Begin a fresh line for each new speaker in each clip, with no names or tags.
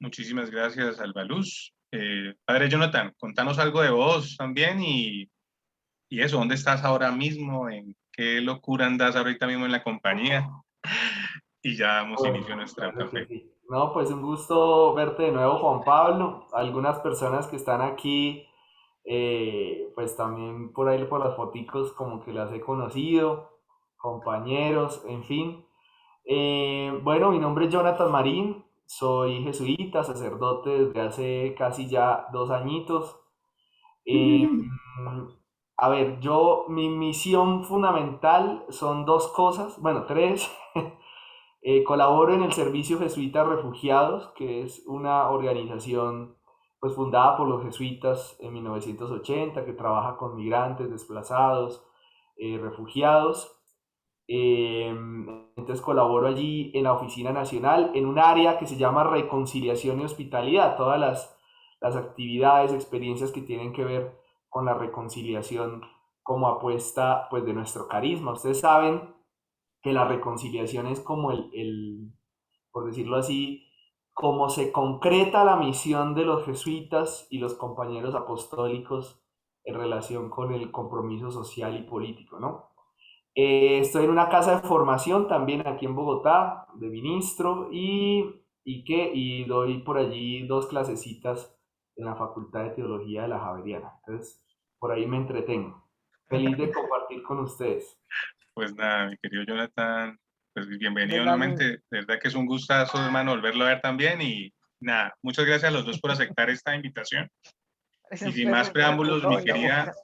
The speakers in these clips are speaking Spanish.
Muchísimas gracias, Albaluz. Padre Jonathan, contanos algo de vos también y eso, ¿dónde estás ahora mismo? ¿En qué locura andas ahorita mismo en la compañía? Y ya damos inicio a
Bueno,
nuestro
claro que
café.
sí. No, pues un gusto verte de nuevo, Juan Pablo. Algunas personas que están aquí, pues también por ahí por las foticos como que las he conocido, compañeros, en fin. Bueno, mi nombre es Jonathan Marín, soy jesuita, sacerdote desde hace casi ya 2 añitos. Eh, a ver, mi misión fundamental son dos cosas, bueno, tres. Colaboro en el Servicio Jesuita Refugiados, que es una organización pues, fundada por los jesuitas en 1980, que trabaja con migrantes, desplazados, refugiados. Entonces colaboro allí en la Oficina Nacional, en un área que se llama Reconciliación y Hospitalidad, todas las actividades, experiencias que tienen que ver con la reconciliación como apuesta pues, de nuestro carisma. Ustedes saben que la reconciliación es como por decirlo así, como se concreta la misión de los jesuitas y los compañeros apostólicos en relación con el compromiso social y político, ¿no? Estoy en una casa de formación también aquí en Bogotá, de ministro, y doy por allí 2 clasecitas en la Facultad de Teología de la Javeriana. Entonces, por ahí me entretengo. Feliz de compartir con ustedes.
Pues nada, mi querido Jonathan, pues bienvenido
Venga,
nuevamente. De verdad que es un gustazo, hermano, volverlo a ver también. Y nada, muchas gracias a los dos por aceptar esta invitación.
ese
Y sin más
perro me
preámbulos,
botó
mi
en la
querida
boca. ¿Usted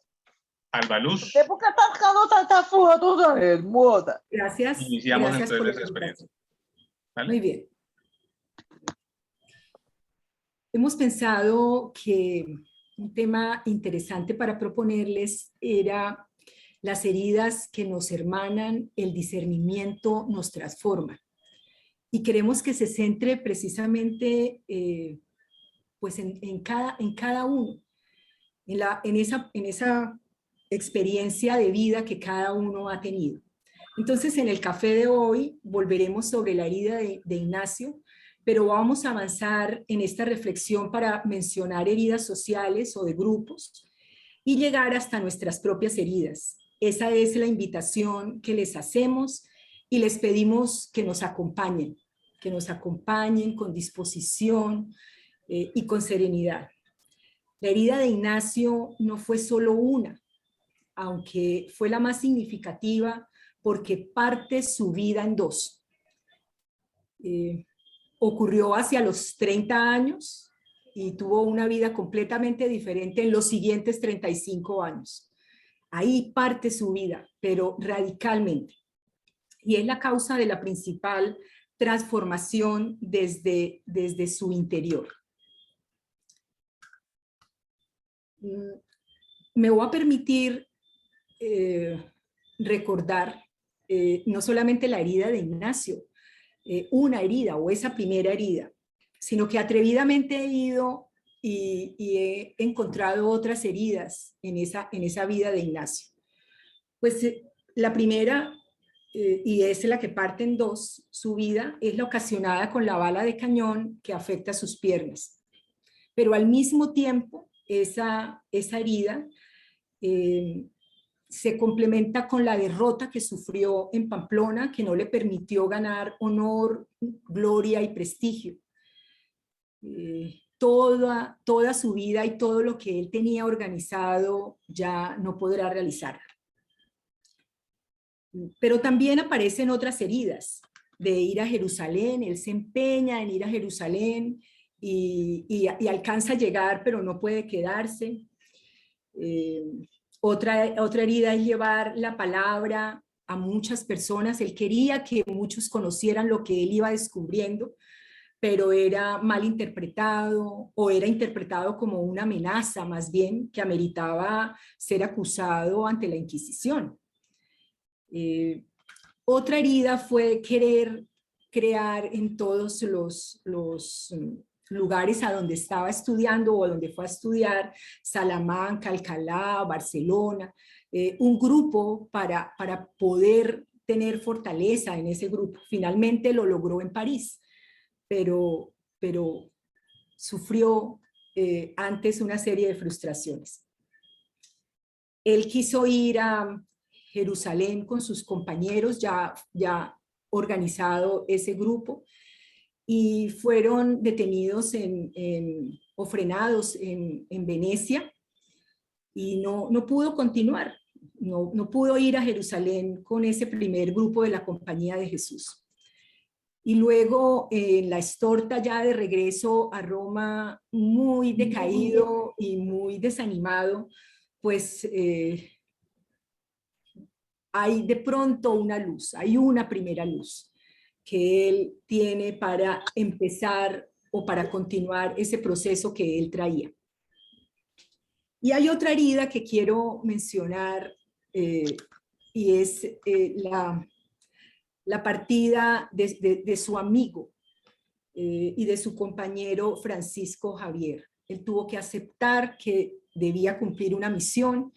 Albaluz,
por qué está sacando tanta foto tan hermosa?
Gracias,
iniciamos
gracias
entonces
por la
esa experiencia.
invitación.
¿Vale?
Muy bien. Hemos pensado que un tema interesante para proponerles era las heridas que nos hermanan, el discernimiento nos transforma. Y queremos que se centre precisamente pues en cada uno, en esa experiencia de vida que cada uno ha tenido. Entonces, en el café de hoy volveremos sobre la herida de Ignacio, pero vamos a avanzar en esta reflexión para mencionar heridas sociales o de grupos y llegar hasta nuestras propias heridas. Esa es la invitación que les hacemos y les pedimos que nos acompañen con disposición y con serenidad. La herida de Ignacio no fue solo una, aunque fue la más significativa porque parte su vida en dos. Ocurrió hacia los 30 años y tuvo una vida completamente diferente en los siguientes 35 años. Ahí parte su vida, pero radicalmente. Y es la causa de la principal transformación desde su interior. Me voy a permitir recordar no solamente la herida de Ignacio, una herida o esa primera herida, sino que atrevidamente he ido y he encontrado otras heridas en esa vida de Ignacio. Pues la primera, y es la que parte en dos, su vida es la ocasionada con la bala de cañón que afecta sus piernas. Pero al mismo tiempo, esa herida se complementa con la derrota que sufrió en Pamplona, que no le permitió ganar honor, gloria y prestigio. Toda su vida y todo lo que él tenía organizado ya no podrá realizar. Pero también aparecen otras heridas de ir a Jerusalén. Él se empeña en ir a Jerusalén y alcanza a llegar, pero no puede quedarse. Otra herida es llevar la palabra a muchas personas. Él quería que muchos conocieran lo que él iba descubriendo, pero era mal interpretado o era interpretado como una amenaza más bien que ameritaba ser acusado ante la Inquisición. Otra herida fue querer crear en todos los lugares a donde estaba estudiando o donde fue a estudiar, Salamanca, Alcalá, Barcelona, un grupo para poder tener fortaleza en ese grupo. Finalmente lo logró en París, pero sufrió antes una serie de frustraciones. Él quiso ir a Jerusalén con sus compañeros, ya organizado ese grupo, y fueron detenidos o frenados en Venecia, y no pudo continuar, no pudo ir a Jerusalén con ese primer grupo de la Compañía de Jesús. Y luego en la estorta ya de regreso a Roma, muy decaído y muy desanimado, pues hay de pronto una luz, hay una primera luz que él tiene para empezar o para continuar ese proceso que él traía. Y hay otra herida que quiero mencionar y es la partida de su amigo y de su compañero Francisco Javier. Él tuvo que aceptar que debía cumplir una misión,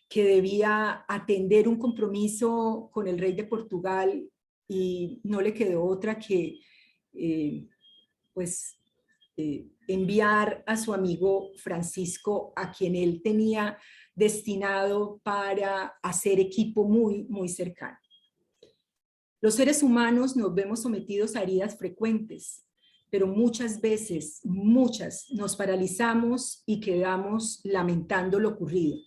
que debía atender un compromiso con el rey de Portugal, y no le quedó otra que enviar a su amigo Francisco, a quien él tenía destinado para hacer equipo muy, muy cercano. Los seres humanos nos vemos sometidos a heridas frecuentes, pero muchas veces, nos paralizamos y quedamos lamentando lo ocurrido.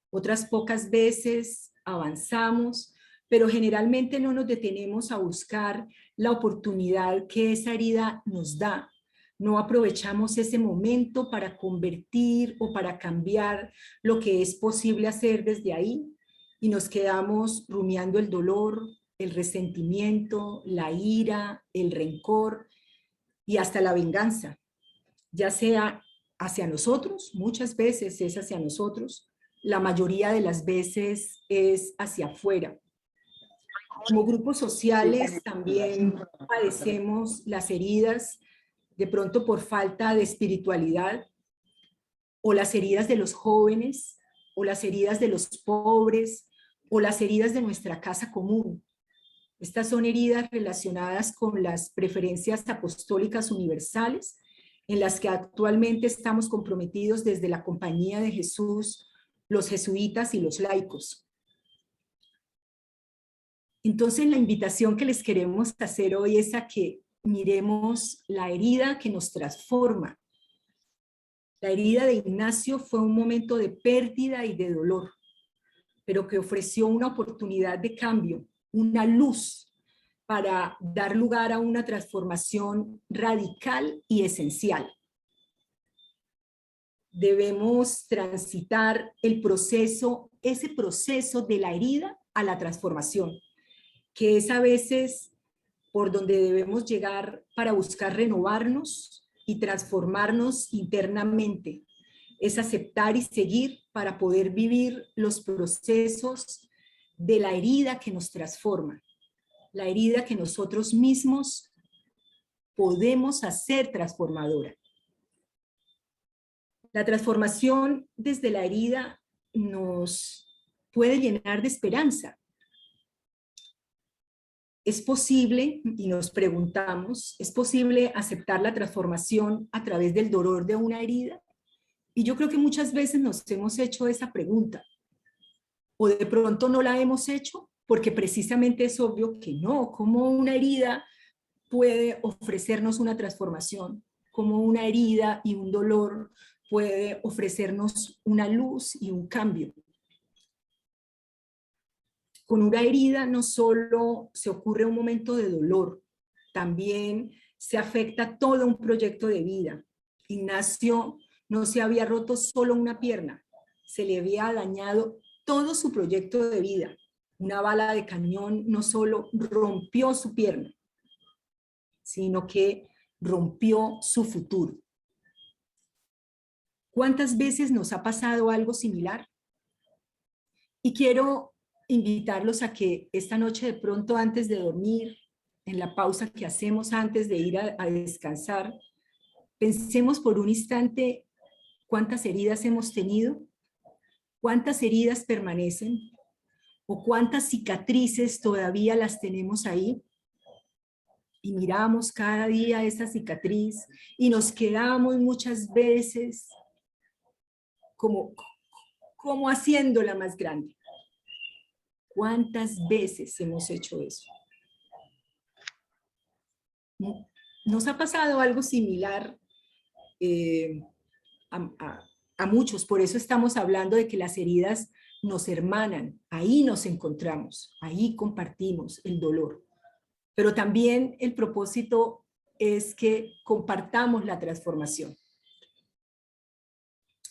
Otras pocas veces avanzamos, pero generalmente no nos detenemos a buscar la oportunidad que esa herida nos da. No aprovechamos ese momento para convertir o para cambiar lo que es posible hacer desde ahí, y nos quedamos rumiando el dolor, el resentimiento, la ira, el rencor y hasta la venganza, ya sea hacia nosotros, muchas veces es hacia nosotros, la mayoría de las veces es hacia afuera. Como grupos sociales también padecemos las heridas, de pronto por falta de espiritualidad, o las heridas de los jóvenes, o las heridas de los pobres, o las heridas de nuestra casa común. Estas son heridas relacionadas con las preferencias apostólicas universales, en las que actualmente estamos comprometidos desde la Compañía de Jesús, los jesuitas y los laicos. Entonces, la invitación que les queremos hacer hoy es a que miremos la herida que nos transforma. La herida de Ignacio fue un momento de pérdida y de dolor, pero que ofreció una oportunidad de cambio, una luz para dar lugar a una transformación radical y esencial. Debemos transitar ese proceso de la herida a la transformación, que es a veces por donde debemos llegar para buscar renovarnos y transformarnos internamente. Es aceptar y seguir para poder vivir los procesos de la herida que nos transforma, la herida que nosotros mismos podemos hacer transformadora. La transformación desde la herida nos puede llenar de esperanza. ¿Es posible, y nos preguntamos, es posible aceptar la transformación a través del dolor de una herida? Y yo creo que muchas veces nos hemos hecho esa pregunta, o de pronto no la hemos hecho, porque precisamente es obvio que no. ¿Cómo una herida puede ofrecernos una transformación? ¿Cómo una herida y un dolor puede ofrecernos una luz y un cambio? Con una herida no solo se ocurre un momento de dolor, también se afecta todo un proyecto de vida. Ignacio no se había roto solo una pierna, se le había dañado todo su proyecto de vida. Una bala de cañón no solo rompió su pierna, sino que rompió su futuro. ¿Cuántas veces nos ha pasado algo similar? Y quiero invitarlos a que esta noche, de pronto antes de dormir, en la pausa que hacemos antes de ir a descansar, pensemos por un instante cuántas heridas hemos tenido, cuántas heridas permanecen o cuántas cicatrices todavía las tenemos ahí. Y miramos cada día esa cicatriz y nos quedamos muchas veces como haciéndola más grande. ¿Cuántas veces hemos hecho eso? Nos ha pasado algo similar a muchos, por eso estamos hablando de que las heridas nos hermanan, ahí nos encontramos, ahí compartimos el dolor. Pero también el propósito es que compartamos la transformación.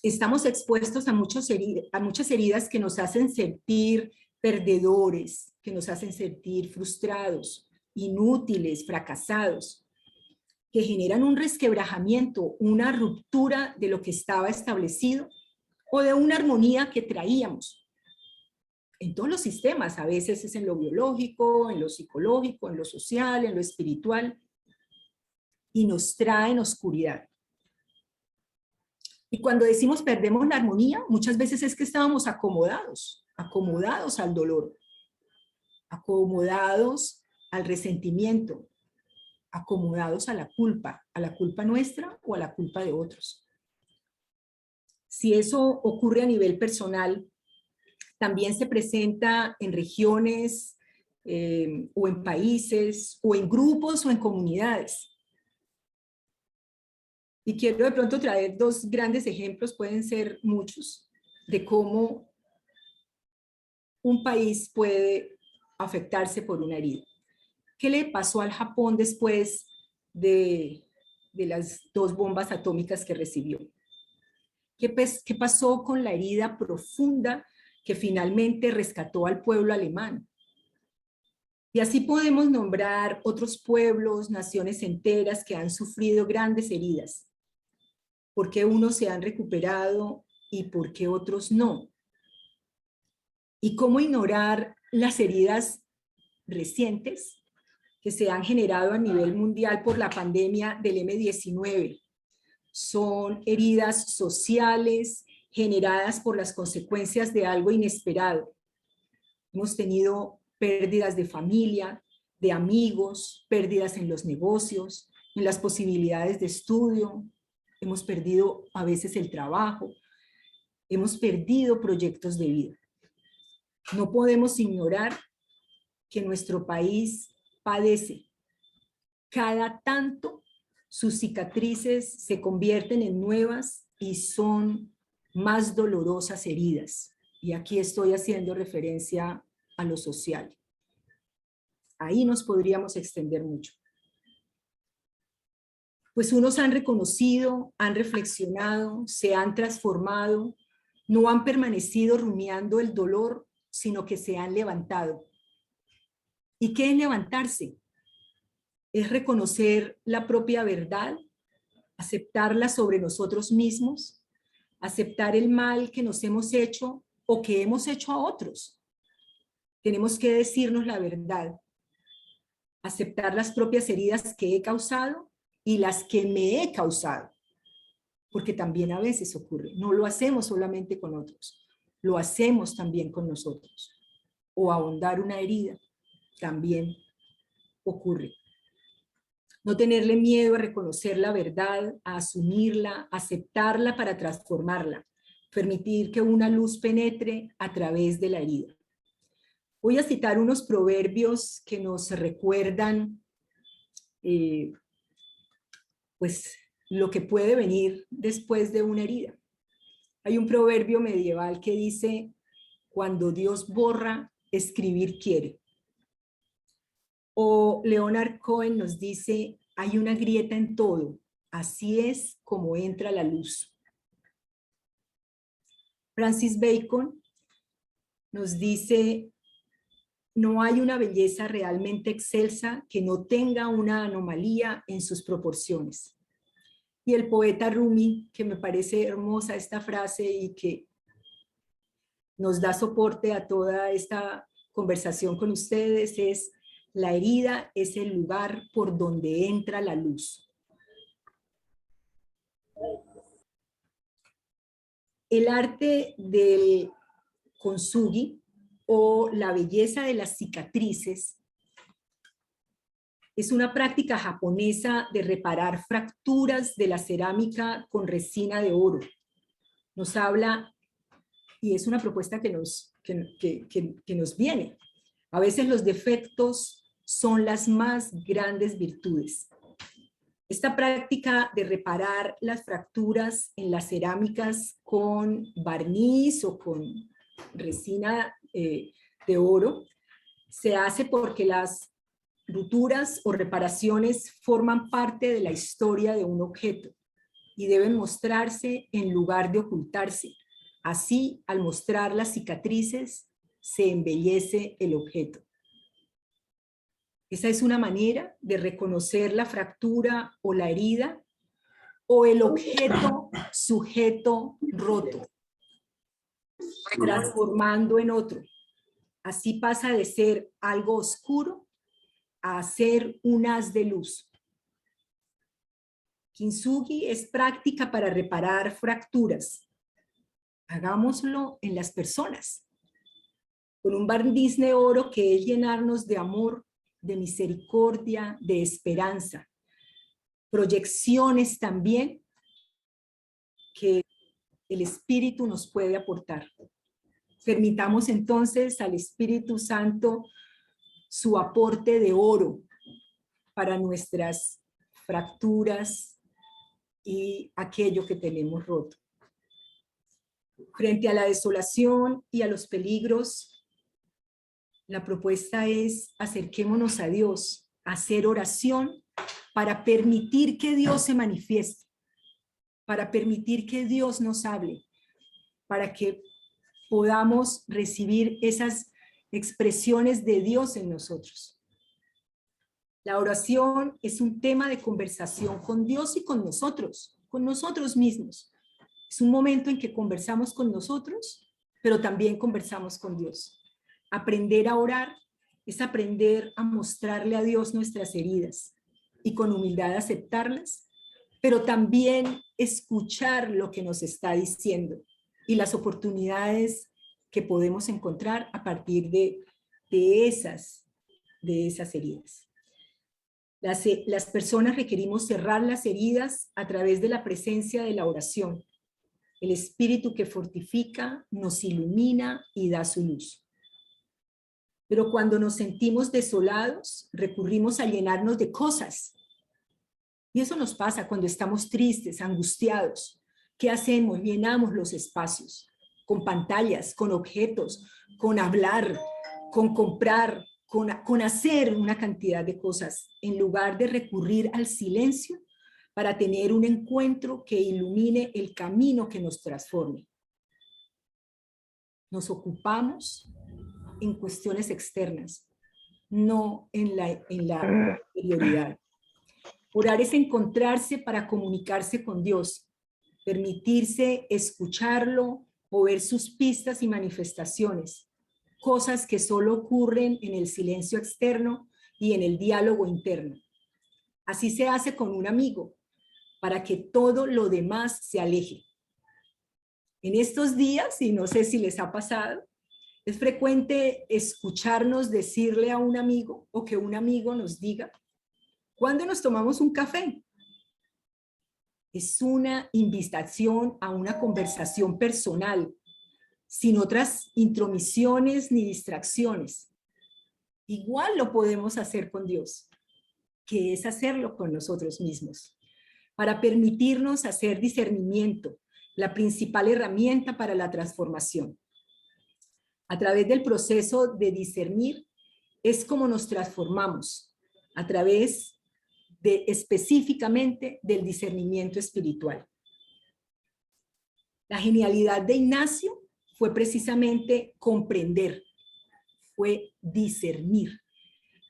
Estamos expuestos a muchas heridas que nos hacen sentir perdedores, que nos hacen sentir frustrados, inútiles, fracasados, que generan un resquebrajamiento, una ruptura de lo que estaba establecido o de una armonía que traíamos. En todos los sistemas, a veces es en lo biológico, en lo psicológico, en lo social, en lo espiritual, y nos traen oscuridad. Y cuando decimos perdemos la armonía, muchas veces es que estábamos acomodados al dolor, acomodados al resentimiento, acomodados a la culpa nuestra o a la culpa de otros. Si eso ocurre a nivel personal, también se presenta en regiones o en países o en grupos o en comunidades. Y quiero de pronto traer dos grandes ejemplos, pueden ser muchos, de cómo un país puede afectarse por una herida. ¿Qué le pasó al Japón después de las 2 bombas atómicas que recibió? ¿Qué pasó con la herida profunda que finalmente rescató al pueblo alemán? Y así podemos nombrar otros pueblos, naciones enteras que han sufrido grandes heridas. ¿Por qué unos se han recuperado y por qué otros no? ¿Y cómo ignorar las heridas recientes que se han generado a nivel mundial por la pandemia del M-19? Son heridas sociales generadas por las consecuencias de algo inesperado. Hemos tenido pérdidas de familia, de amigos, pérdidas en los negocios, en las posibilidades de estudio. Hemos perdido a veces el trabajo. Hemos perdido proyectos de vida. No podemos ignorar que nuestro país padece. Cada tanto sus cicatrices se convierten en nuevas y son más dolorosas heridas. Y aquí estoy haciendo referencia a lo social. Ahí nos podríamos extender mucho. Pues unos han reconocido, han reflexionado, se han transformado, no han permanecido rumiando el dolor, sino que se han levantado. ¿Y qué es levantarse? Es reconocer la propia verdad, aceptarla sobre nosotros mismos, aceptar el mal que nos hemos hecho o que hemos hecho a otros. Tenemos que decirnos la verdad, aceptar las propias heridas que he causado y las que me he causado, porque también a veces ocurre. No lo hacemos solamente con otros, lo hacemos también con nosotros. O ahondar una herida también ocurre. No tenerle miedo a reconocer la verdad, a asumirla, a aceptarla para transformarla, permitir que una luz penetre a través de la herida. Voy a citar unos proverbios que nos recuerdan pues lo que puede venir después de una herida. Hay un proverbio medieval que dice: cuando Dios borra, escribir quiere. O Leonard Cohen nos dice: hay una grieta en todo, así es como entra la luz. Francis Bacon nos dice: no hay una belleza realmente excelsa que no tenga una anomalía en sus proporciones. Y el poeta Rumi, que me parece hermosa esta frase y que nos da soporte a toda esta conversación con ustedes, es: la herida es el lugar por donde entra la luz. El arte del kintsugi o la belleza de las cicatrices Es una práctica japonesa de reparar fracturas de la cerámica con resina de oro. Nos habla, y es una propuesta que nos viene. A veces los defectos son las más grandes virtudes. Esta práctica de reparar las fracturas en las cerámicas con barniz o con resina de oro se hace porque las rupturas o reparaciones forman parte de la historia de un objeto y deben mostrarse en lugar de ocultarse. Así, al mostrar las cicatrices, se embellece el objeto. Esa es una manera de reconocer la fractura o la herida o el objeto sujeto roto, transformando en otro. Así pasa de ser algo oscuro a ser un haz de luz. Kintsugi es práctica para reparar fracturas. Hagámoslo en las personas, con un barniz de oro que es llenarnos de amor, de misericordia, de esperanza. Proyecciones también que el Espíritu nos puede aportar. Permitamos entonces al Espíritu Santo su aporte de oro para nuestras fracturas y aquello que tenemos roto. Frente a la desolación y a los peligros, la propuesta es acerquémonos a Dios, hacer oración para permitir que Dios se manifieste, para permitir que Dios nos hable, para que podamos recibir esas expresiones de Dios en nosotros. La oración es un tema de conversación con Dios y con nosotros mismos. Es un momento en que conversamos con nosotros, pero también conversamos con Dios. Aprender a orar es aprender a mostrarle a Dios nuestras heridas y con humildad aceptarlas, pero también escuchar lo que nos está diciendo y las oportunidades que podemos encontrar a partir de esas heridas. Las personas requerimos cerrar las heridas a través de la presencia de la oración. El espíritu que fortifica, nos ilumina y da su luz. Pero cuando nos sentimos desolados, recurrimos a llenarnos de cosas. Y eso nos pasa cuando estamos tristes, angustiados. ¿Qué hacemos? Llenamos los espacios con pantallas, con objetos, con hablar, con comprar, con hacer una cantidad de cosas, en lugar de recurrir al silencio para tener un encuentro que ilumine el camino que nos transforme. Nos ocupamos en cuestiones externas, no en la interioridad. Orar es encontrarse para comunicarse con Dios, permitirse escucharlo o ver sus pistas y manifestaciones, cosas que solo ocurren en el silencio externo y en el diálogo interno. Así se hace con un amigo, para que todo lo demás se aleje. En estos días, y no sé si les ha pasado, es frecuente escucharnos decirle a un amigo o que un amigo nos diga, ¿cuándo nos tomamos un café? Es una invitación a una conversación personal, sin otras intromisiones ni distracciones. Igual lo podemos hacer con Dios, que es hacerlo con nosotros mismos, para permitirnos hacer discernimiento, la principal herramienta para la transformación. A través del proceso de discernir es como nos transformamos, a través específicamente del discernimiento espiritual. La genialidad de Ignacio fue precisamente comprender, fue discernir,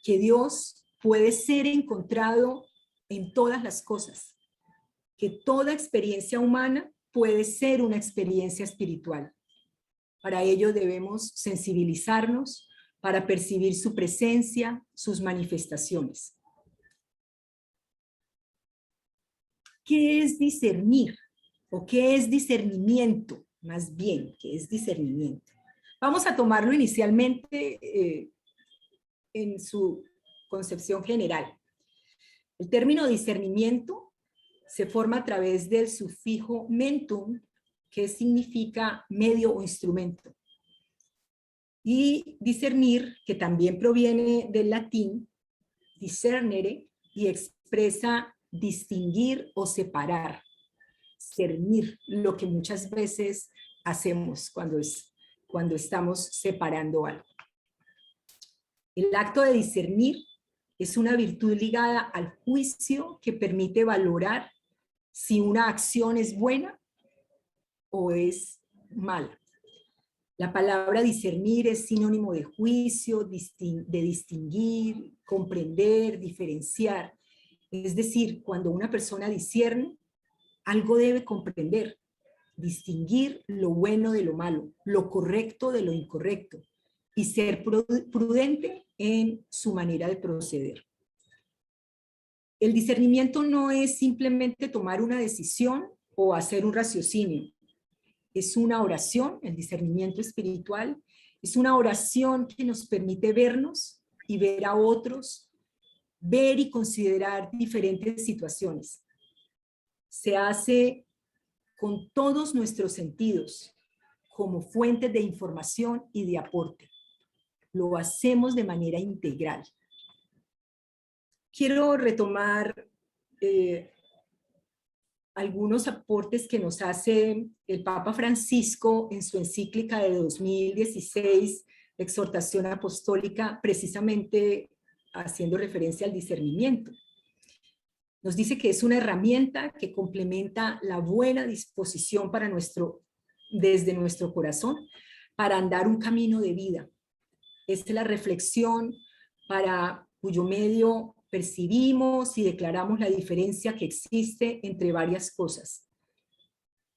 que Dios puede ser encontrado en todas las cosas, que toda experiencia humana puede ser una experiencia espiritual. Para ello debemos sensibilizarnos para percibir su presencia, sus manifestaciones. ¿Qué es discernir? ¿O qué es discernimiento? Más bien, ¿qué es discernimiento? Vamos a tomarlo inicialmente en su concepción general. El término discernimiento se forma a través del sufijo mentum, que significa medio o instrumento. Y discernir, que también proviene del latín, discernere, y expresa distinguir o separar, cernir, lo que muchas veces hacemos cuando estamos separando algo. El acto de discernir es una virtud ligada al juicio que permite valorar si una acción es buena o es mala. La palabra discernir es sinónimo de juicio, de distinguir, comprender, diferenciar. Es decir, cuando una persona discierne, algo debe comprender, distinguir lo bueno de lo malo, lo correcto de lo incorrecto, y ser prudente en su manera de proceder. El discernimiento no es simplemente tomar una decisión o hacer un raciocinio. Es una oración, el discernimiento espiritual, es una oración que nos permite vernos y ver a otros, ver y considerar diferentes situaciones. Se hace con todos nuestros sentidos, como fuentes de información y de aporte. Lo hacemos de manera integral. Quiero retomar algunos aportes que nos hace el Papa Francisco en su encíclica de 2016, Exhortación Apostólica, precisamente haciendo referencia al discernimiento. Nos dice que es una herramienta que complementa la buena disposición desde nuestro corazón para andar un camino de vida. Es la reflexión para cuyo medio percibimos y declaramos la diferencia que existe entre varias cosas.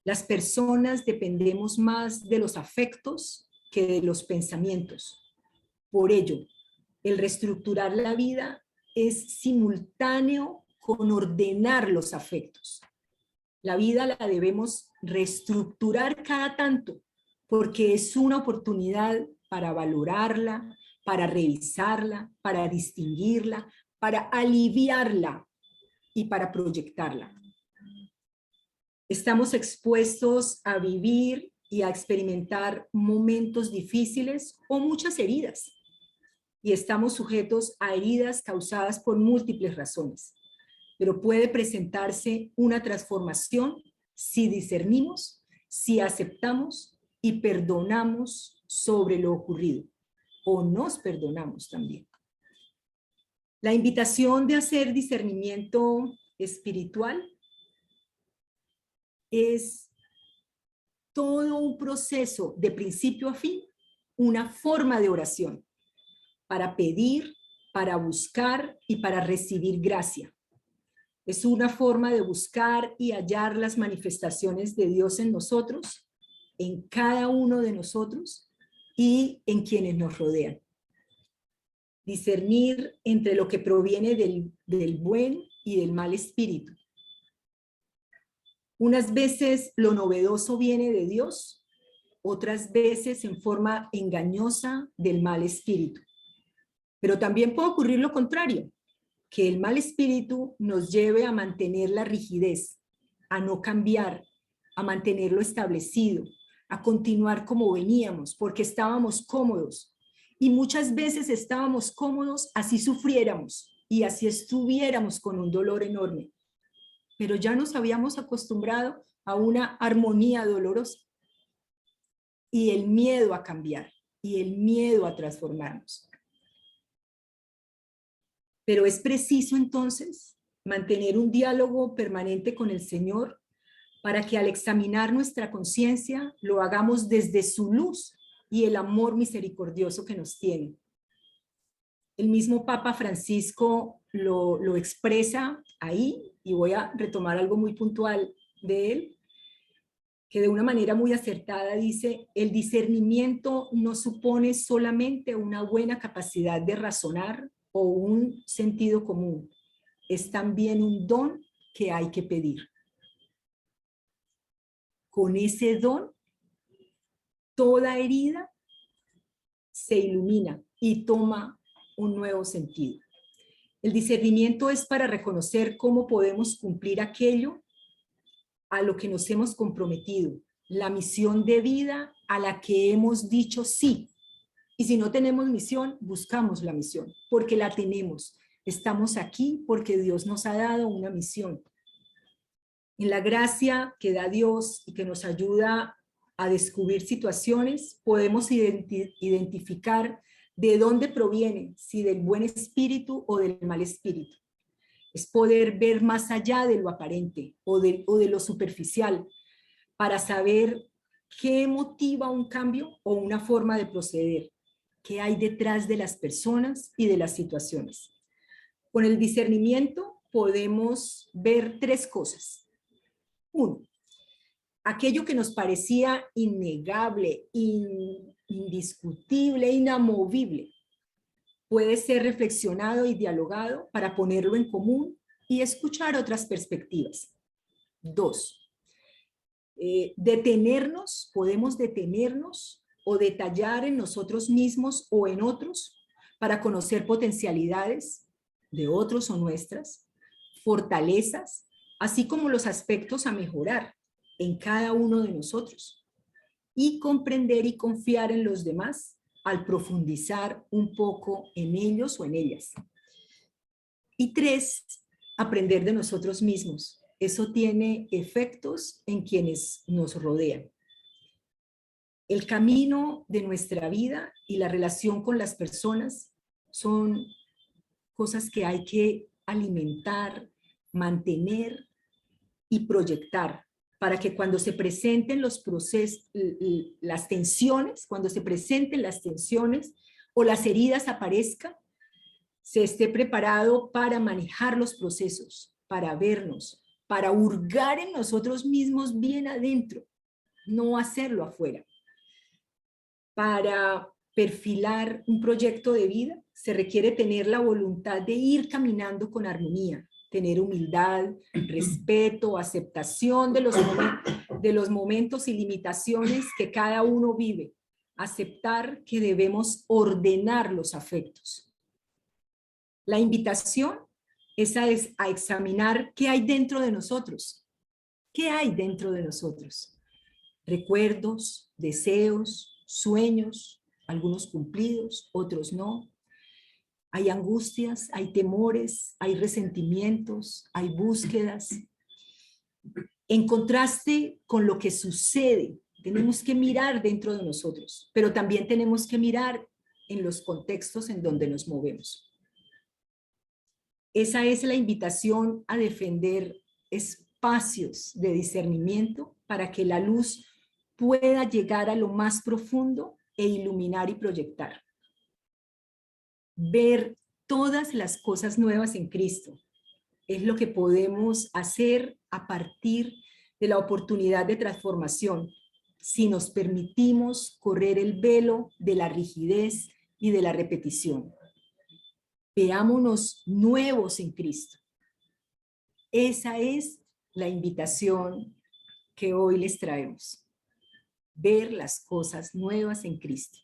Las personas dependemos más de los afectos que de los pensamientos. Por ello, el reestructurar la vida es simultáneo con ordenar los afectos. La vida la debemos reestructurar cada tanto, porque es una oportunidad para valorarla, para revisarla, para distinguirla, para aliviarla y para proyectarla. Estamos expuestos a vivir y a experimentar momentos difíciles o muchas heridas, y estamos sujetos a heridas causadas por múltiples razones. Pero puede presentarse una transformación si discernimos, si aceptamos y perdonamos sobre lo ocurrido, o nos perdonamos también. La invitación de hacer discernimiento espiritual es todo un proceso de principio a fin, una forma de oración para pedir, para buscar y para recibir gracia. Es una forma de buscar y hallar las manifestaciones de Dios en nosotros, en cada uno de nosotros y en quienes nos rodean. Discernir entre lo que proviene del buen y del mal espíritu. Unas veces lo novedoso viene de Dios, otras veces en forma engañosa del mal espíritu. Pero también puede ocurrir lo contrario, que el mal espíritu nos lleve a mantener la rigidez, a no cambiar, a mantenerlo establecido, a continuar como veníamos, porque estábamos cómodos. Y muchas veces estábamos cómodos, así sufriéramos y así estuviéramos con un dolor enorme. Pero ya nos habíamos acostumbrado a una armonía dolorosa. Y el miedo a cambiar, y el miedo a transformarnos. Pero es preciso entonces mantener un diálogo permanente con el Señor para que al examinar nuestra conciencia lo hagamos desde su luz y el amor misericordioso que nos tiene. El mismo Papa Francisco lo expresa ahí, y voy a retomar algo muy puntual de él, que de una manera muy acertada dice: el discernimiento no supone solamente una buena capacidad de razonar o un sentido común, es también un don que hay que pedir. Con ese don, toda herida se ilumina y toma un nuevo sentido. El discernimiento es para reconocer cómo podemos cumplir aquello a lo que nos hemos comprometido, la misión de vida a la que hemos dicho sí. Y si no tenemos misión, buscamos la misión, porque la tenemos. Estamos aquí porque Dios nos ha dado una misión. En la gracia que da Dios y que nos ayuda a descubrir situaciones, podemos identificar de dónde proviene, si del buen espíritu o del mal espíritu. Es poder ver más allá de lo aparente o de lo superficial para saber qué motiva un cambio o una forma de proceder, qué hay detrás de las personas y de las situaciones. Con el discernimiento podemos ver tres cosas. Uno, aquello que nos parecía innegable, indiscutible, inamovible, puede ser reflexionado y dialogado para ponerlo en común y escuchar otras perspectivas. Dos, podemos detenernos o detallar en nosotros mismos o en otros para conocer potencialidades de otros o nuestras, fortalezas, así como los aspectos a mejorar en cada uno de nosotros, y comprender y confiar en los demás al profundizar un poco en ellos o en ellas. Y tres, aprender de nosotros mismos. Eso tiene efectos en quienes nos rodean. El camino de nuestra vida y la relación con las personas son cosas que hay que alimentar, mantener y proyectar para que cuando se presenten los procesos, las tensiones, cuando se presenten las tensiones o las heridas aparezcan, se esté preparado para manejar los procesos, para vernos, para hurgar en nosotros mismos bien adentro, no hacerlo afuera. Para perfilar un proyecto de vida se requiere tener la voluntad de ir caminando con armonía, tener humildad, respeto, aceptación de los momentos y limitaciones que cada uno vive, aceptar que debemos ordenar los afectos. La invitación es a examinar qué hay dentro de nosotros. ¿Qué hay dentro de nosotros? Recuerdos, deseos, sueños, algunos cumplidos, otros no. Hay angustias, hay temores, hay resentimientos, hay búsquedas. En contraste con lo que sucede, tenemos que mirar dentro de nosotros, pero también tenemos que mirar en los contextos en donde nos movemos. Esa es la invitación a defender espacios de discernimiento para que la luz pueda llegar a lo más profundo e iluminar y proyectar. Ver todas las cosas nuevas en Cristo es lo que podemos hacer a partir de la oportunidad de transformación, si nos permitimos correr el velo de la rigidez y de la repetición. Veámonos nuevos en Cristo. Esa es la invitación que hoy les traemos. Ver las cosas nuevas en Cristo.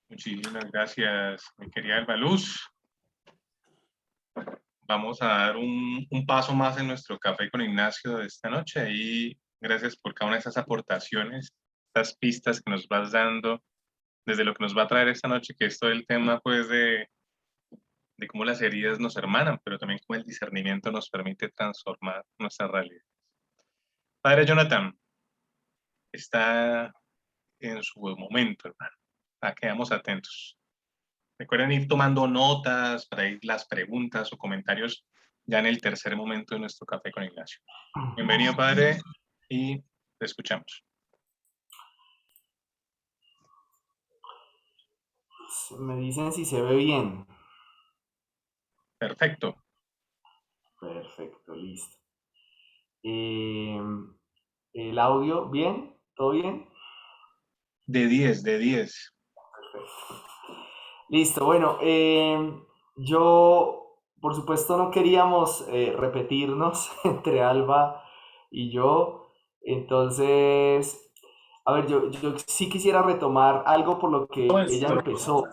Muchísimas gracias, mi querida Alba Luz. Vamos a dar un paso más en nuestro café con Ignacio de esta noche y gracias por cada una de esas aportaciones, estas pistas que nos vas dando desde lo que nos va a traer esta noche, que es todo el tema pues de cómo las heridas nos hermanan, pero también cómo el discernimiento nos permite transformar nuestra realidad. Padre Jonathan, está en su momento, hermano. Quedamos atentos. Recuerden ir tomando notas para ir las preguntas o comentarios ya en el tercer momento de nuestro café con Ignacio. Bienvenido, padre, y te escuchamos.
Me dicen si se ve bien.
Perfecto.
Perfecto, listo. ¿El audio bien? ¿Todo bien?
De 10, de 10.
Perfecto. Listo, bueno, yo, por supuesto, no queríamos repetirnos entre Alba y yo, entonces, a ver, yo sí quisiera retomar algo por lo que ella empezó.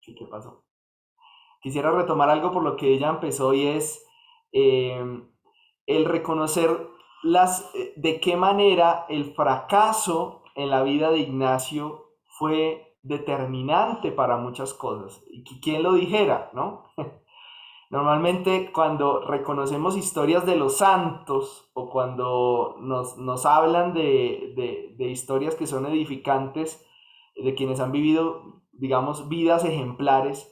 ¿Qué pasó? Quisiera retomar algo por lo que ella empezó y es el reconocer de qué manera el fracaso en la vida de Ignacio fue determinante para muchas cosas. Y quién lo dijera, ¿no? Normalmente cuando reconocemos historias de los santos o cuando nos hablan de historias que son edificantes, de quienes han vivido, digamos, vidas ejemplares,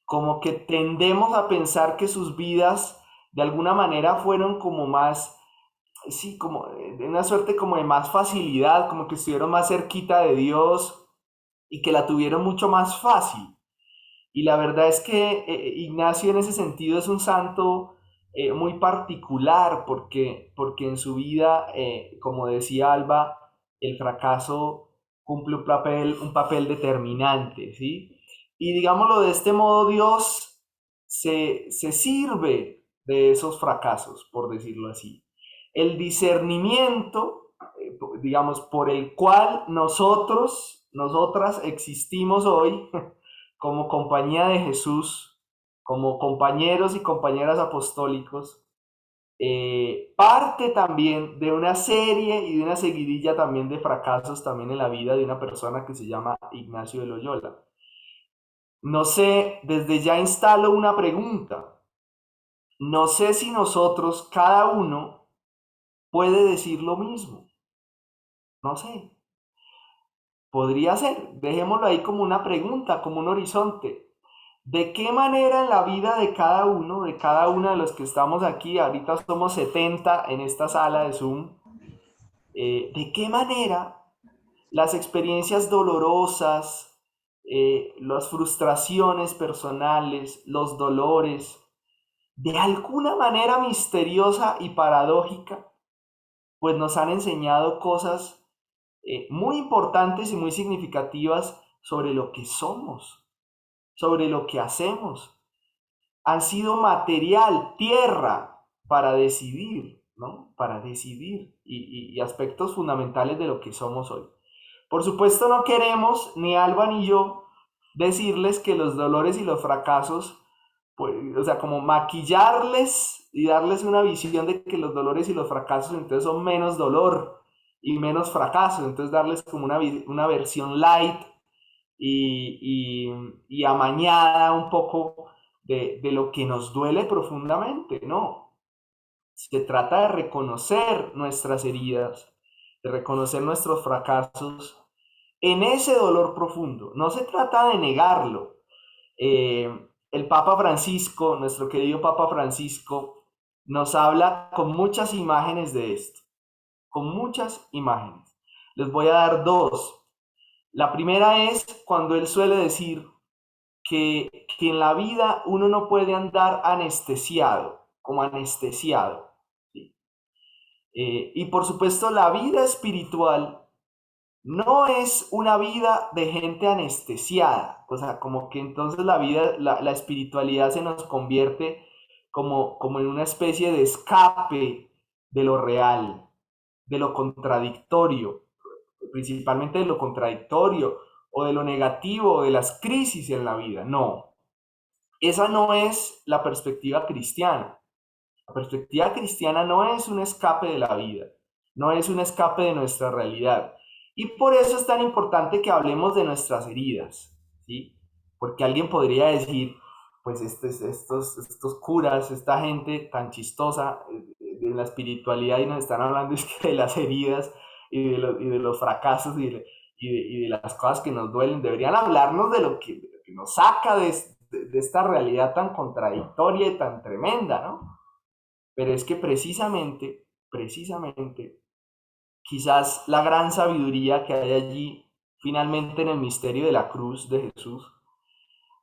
como que tendemos a pensar que sus vidas de alguna manera fueron como más, sí, como de una suerte como de más facilidad, como que estuvieron más cerquita de Dios y que la tuvieron mucho más fácil. Y la verdad es que Ignacio en ese sentido es un santo muy particular porque en su vida, como decía Alba, el fracaso cumple un papel determinante, ¿sí? Y digámoslo de este modo, Dios se sirve de esos fracasos, por decirlo así. El discernimiento, digamos, por el cual nosotras existimos hoy, como compañía de Jesús, como compañeros y compañeras apostólicos, parte también de una serie y de una seguidilla también de fracasos también en la vida de una persona que se llama Ignacio de Loyola. No sé, desde ya instalo una pregunta. No sé si nosotros, cada uno, puede decir lo mismo. No sé. Podría ser. Dejémoslo ahí como una pregunta, como un horizonte. ¿De qué manera en la vida de cada uno, de cada uno de los que estamos aquí, ahorita somos 70 en esta sala de Zoom, de qué manera las experiencias dolorosas, las frustraciones personales, los dolores, de alguna manera misteriosa y paradójica, pues nos han enseñado cosas muy importantes y muy significativas sobre lo que somos, sobre lo que hacemos? Han sido material, tierra, para decidir, ¿no? Para decidir y aspectos fundamentales de lo que somos hoy. Por supuesto no queremos, ni Alba ni yo, decirles que los dolores y los fracasos, pues, o sea, como maquillarles y darles una visión de que los dolores y los fracasos entonces son menos dolor y menos fracaso, entonces darles como una versión light y amañada un poco de lo que nos duele profundamente, no. Se trata de reconocer nuestras heridas, de reconocer nuestros fracasos en ese dolor profundo. No se trata de negarlo. El Papa Francisco, nuestro querido Papa Francisco, nos habla con muchas imágenes de esto, con muchas imágenes. Les voy a dar dos. La primera es cuando él suele decir que en la vida uno no puede andar anestesiado, como anestesiado. ¿Sí? Y por supuesto la vida espiritual no es una vida de gente anestesiada, o sea, como que entonces la vida, la espiritualidad se nos convierte como en una especie de escape de lo real, de lo contradictorio, principalmente de lo contradictorio o de lo negativo o de las crisis en la vida. No, esa no es la perspectiva cristiana. La perspectiva cristiana no es un escape de la vida, no es un escape de nuestra realidad. Y por eso es tan importante que hablemos de nuestras heridas, ¿sí? Porque alguien podría decir, pues estos curas, esta gente tan chistosa de la espiritualidad y nos están hablando es que de las heridas y de los fracasos y de las cosas que nos duelen, deberían hablarnos de lo que nos saca de esta realidad tan contradictoria y tan tremenda, ¿no? Pero es que precisamente, quizás la gran sabiduría que hay allí, finalmente en el misterio de la cruz de Jesús,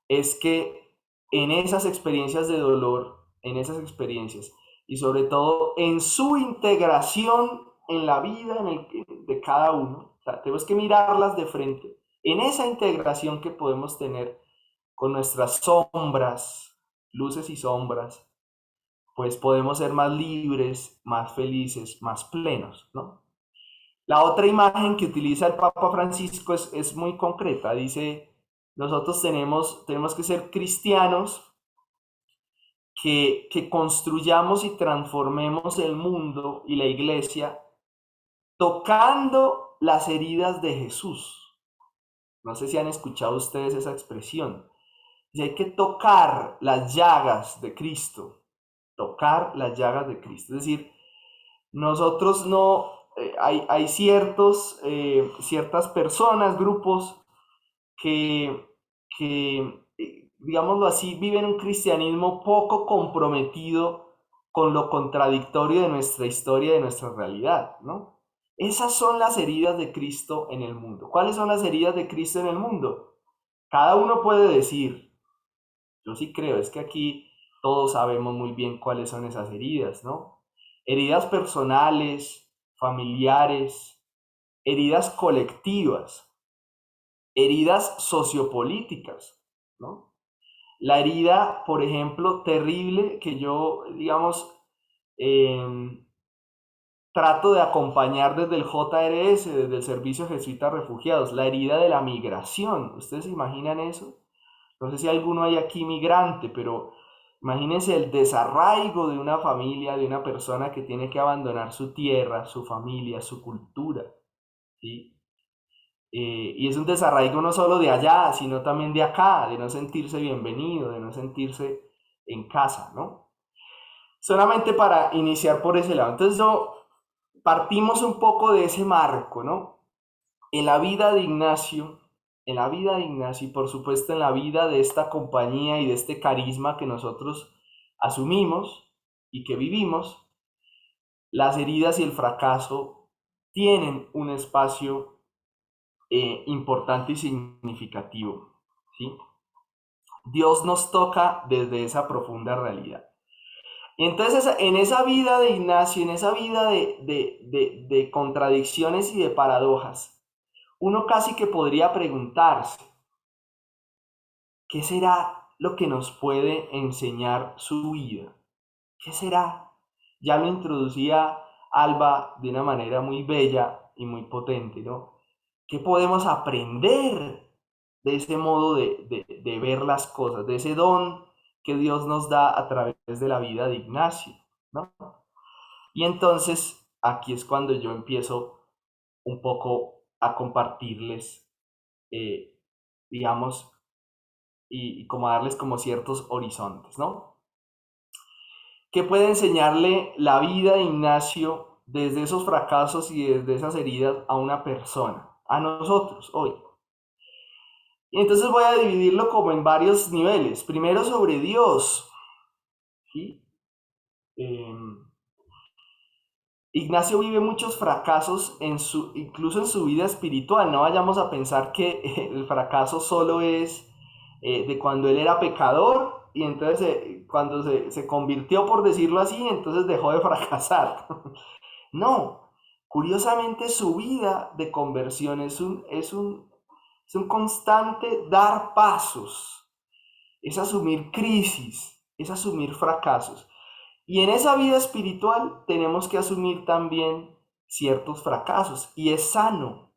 es que en esas experiencias de dolor, en esas experiencias, y sobre todo en su integración en la vida de cada uno, o sea, tenemos que mirarlas de frente, en esa integración que podemos tener con nuestras sombras, luces y sombras, pues podemos ser más libres, más felices, más plenos, ¿no? La otra imagen que utiliza el Papa Francisco es muy concreta. Dice, nosotros tenemos que ser cristianos que construyamos y transformemos el mundo y la iglesia tocando las heridas de Jesús. No sé si han escuchado ustedes esa expresión. Y hay que tocar las llagas de Cristo, tocar las llagas de Cristo. Es decir, nosotros no, hay ciertas personas, grupos que, digámoslo así, viven un cristianismo poco comprometido con lo contradictorio de nuestra historia y de nuestra realidad, ¿no? Esas son las heridas de Cristo en el mundo. ¿Cuáles son las heridas de Cristo en el mundo? Cada uno puede decir, yo sí creo, es que aquí todos sabemos muy bien cuáles son esas heridas, ¿no? Heridas personales, familiares, heridas colectivas, heridas sociopolíticas, ¿no? La herida, por ejemplo, terrible que yo, digamos, trato de acompañar desde el JRS, desde el Servicio Jesuita Refugiados, la herida de la migración. ¿Ustedes se imaginan eso? No sé si alguno hay aquí migrante, pero imagínense el desarraigo de una familia, de una persona que tiene que abandonar su tierra, su familia, su cultura, ¿sí? Y es un desarraigo no solo de allá, sino también de acá, de no sentirse bienvenido, de no sentirse en casa, ¿no? Solamente para iniciar por ese lado. Entonces partimos un poco de ese marco, ¿no? En la vida de Ignacio, y por supuesto en la vida de esta compañía y de este carisma que nosotros asumimos y que vivimos, las heridas y el fracaso tienen un espacio importante y significativo, ¿sí? Dios nos toca desde esa profunda realidad. Y entonces en esa vida de Ignacio, en esa vida de contradicciones y de paradojas, uno casi que podría preguntarse, ¿qué será lo que nos puede enseñar su vida? ¿Qué será? Ya lo introducía Alba de una manera muy bella y muy potente, ¿no? ¿Qué podemos aprender de ese modo de ver las cosas, de ese don que Dios nos da a través de la vida de Ignacio, ¿no? Y entonces aquí es cuando yo empiezo un poco a compartirles, digamos, y como darles como ciertos horizontes, ¿no? ¿Qué puede enseñarle la vida de Ignacio desde esos fracasos y desde esas heridas a una persona, a nosotros hoy? Y entonces voy a dividirlo como en varios niveles. Primero sobre Dios, ¿sí? Ignacio vive muchos fracasos incluso en su vida espiritual. No vayamos a pensar que el fracaso solo es de cuando él era pecador y entonces cuando se convirtió, por decirlo así, entonces dejó de fracasar. No, curiosamente su vida de conversión es un constante dar pasos, es asumir crisis, es asumir fracasos. Y en esa vida espiritual tenemos que asumir también ciertos fracasos. Y es sano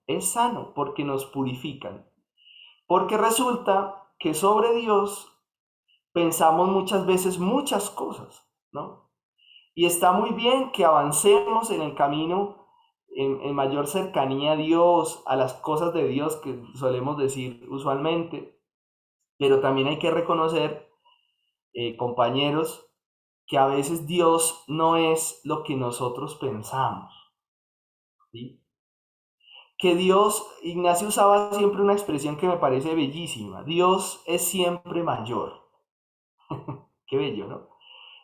porque nos purifican. Porque resulta que sobre Dios pensamos muchas veces muchas cosas, ¿no? Y está muy bien que avancemos en el camino en mayor cercanía a Dios, a las cosas de Dios que solemos decir usualmente, pero también hay que reconocer, compañeros, que a veces Dios no es lo que nosotros pensamos, ¿sí? Que Dios, Ignacio usaba siempre una expresión que me parece bellísima, Dios es siempre mayor. Qué bello, ¿no?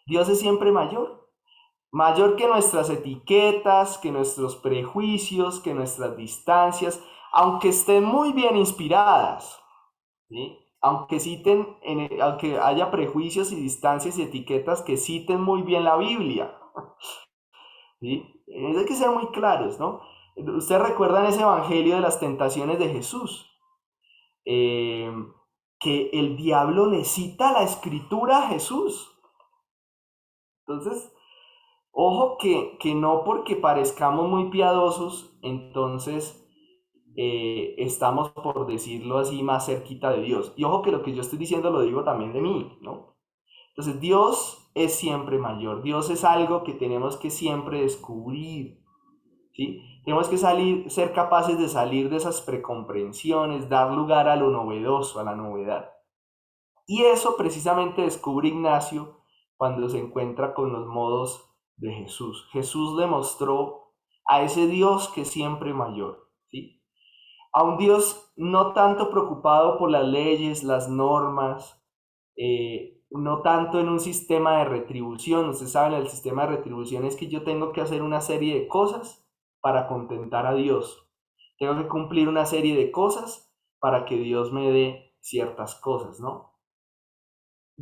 Dios es siempre mayor. Mayor que nuestras etiquetas, que nuestros prejuicios, que nuestras distancias, aunque estén muy bien inspiradas, ¿sí? Aunque haya prejuicios y distancias y etiquetas que citen muy bien la Biblia, ¿sí? Hay que ser muy claros, ¿no? Ustedes recuerdan ese evangelio de las tentaciones de Jesús, eh, que el diablo le cita la escritura a Jesús. Entonces, ojo que no porque parezcamos muy piadosos, entonces estamos, por decirlo así, más cerquita de Dios. Y ojo que lo que yo estoy diciendo lo digo también de mí, ¿no? Entonces Dios es siempre mayor, Dios es algo que tenemos que siempre descubrir, ¿sí? Tenemos que ser capaces de salir de esas precomprensiones, dar lugar a lo novedoso, a la novedad. Y eso precisamente descubre Ignacio cuando se encuentra con los modos de Jesús. Jesús le mostró a ese Dios que es siempre mayor, ¿sí? A un Dios no tanto preocupado por las leyes, las normas, no tanto en un sistema de retribución. Ustedes saben, el sistema de retribución es que yo tengo que hacer una serie de cosas para contentar a Dios. Tengo que cumplir una serie de cosas para que Dios me dé ciertas cosas, ¿no?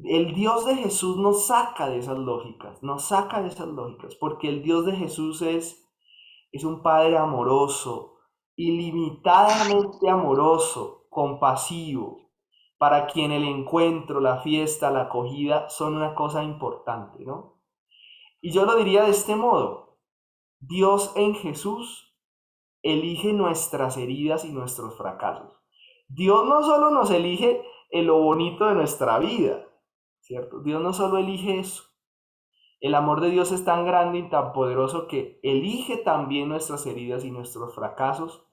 El Dios de Jesús nos saca de esas lógicas, porque el Dios de Jesús es un Padre amoroso, ilimitadamente amoroso, compasivo, para quien el encuentro, la fiesta, la acogida son una cosa importante, ¿no? Y yo lo diría de este modo: Dios en Jesús elige nuestras heridas y nuestros fracasos. Dios no solo nos elige en lo bonito de nuestra vida, ¿cierto? Dios no solo elige eso. El amor de Dios es tan grande y tan poderoso que elige también nuestras heridas y nuestros fracasos,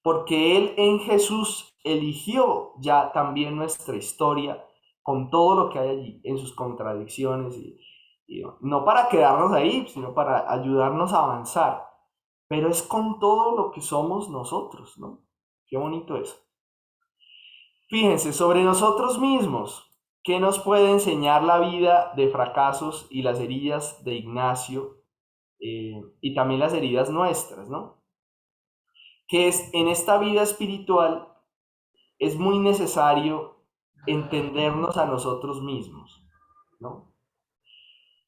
porque Él en Jesús eligió ya también nuestra historia con todo lo que hay allí, en sus contradicciones, y no para quedarnos ahí, sino para ayudarnos a avanzar. Pero es con todo lo que somos nosotros, ¿no? Qué bonito eso. Fíjense, sobre nosotros mismos, ¿qué nos puede enseñar la vida de fracasos y las heridas de Ignacio, y también las heridas nuestras, ¿no? Que es en esta vida espiritual es muy necesario entendernos a nosotros mismos, ¿no?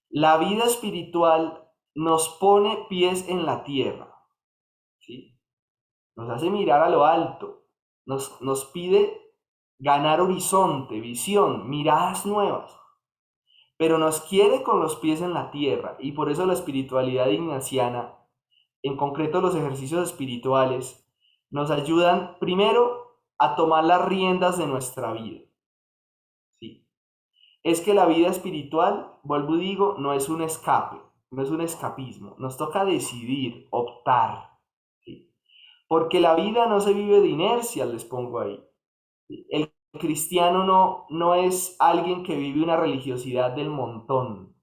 La vida espiritual nos pone pies en la tierra, ¿sí? Nos hace mirar a lo alto, nos pide ganar horizonte, visión, miradas nuevas, pero nos quiere con los pies en la tierra, y por eso la espiritualidad ignaciana, en concreto los ejercicios espirituales, nos ayudan primero a tomar las riendas de nuestra vida, ¿sí? Es que la vida espiritual, vuelvo y digo, no es un escape, no es un escapismo, nos toca decidir, optar, ¿sí? Porque la vida no se vive de inercia, les pongo ahí. El cristiano no es alguien que vive una religiosidad del montón.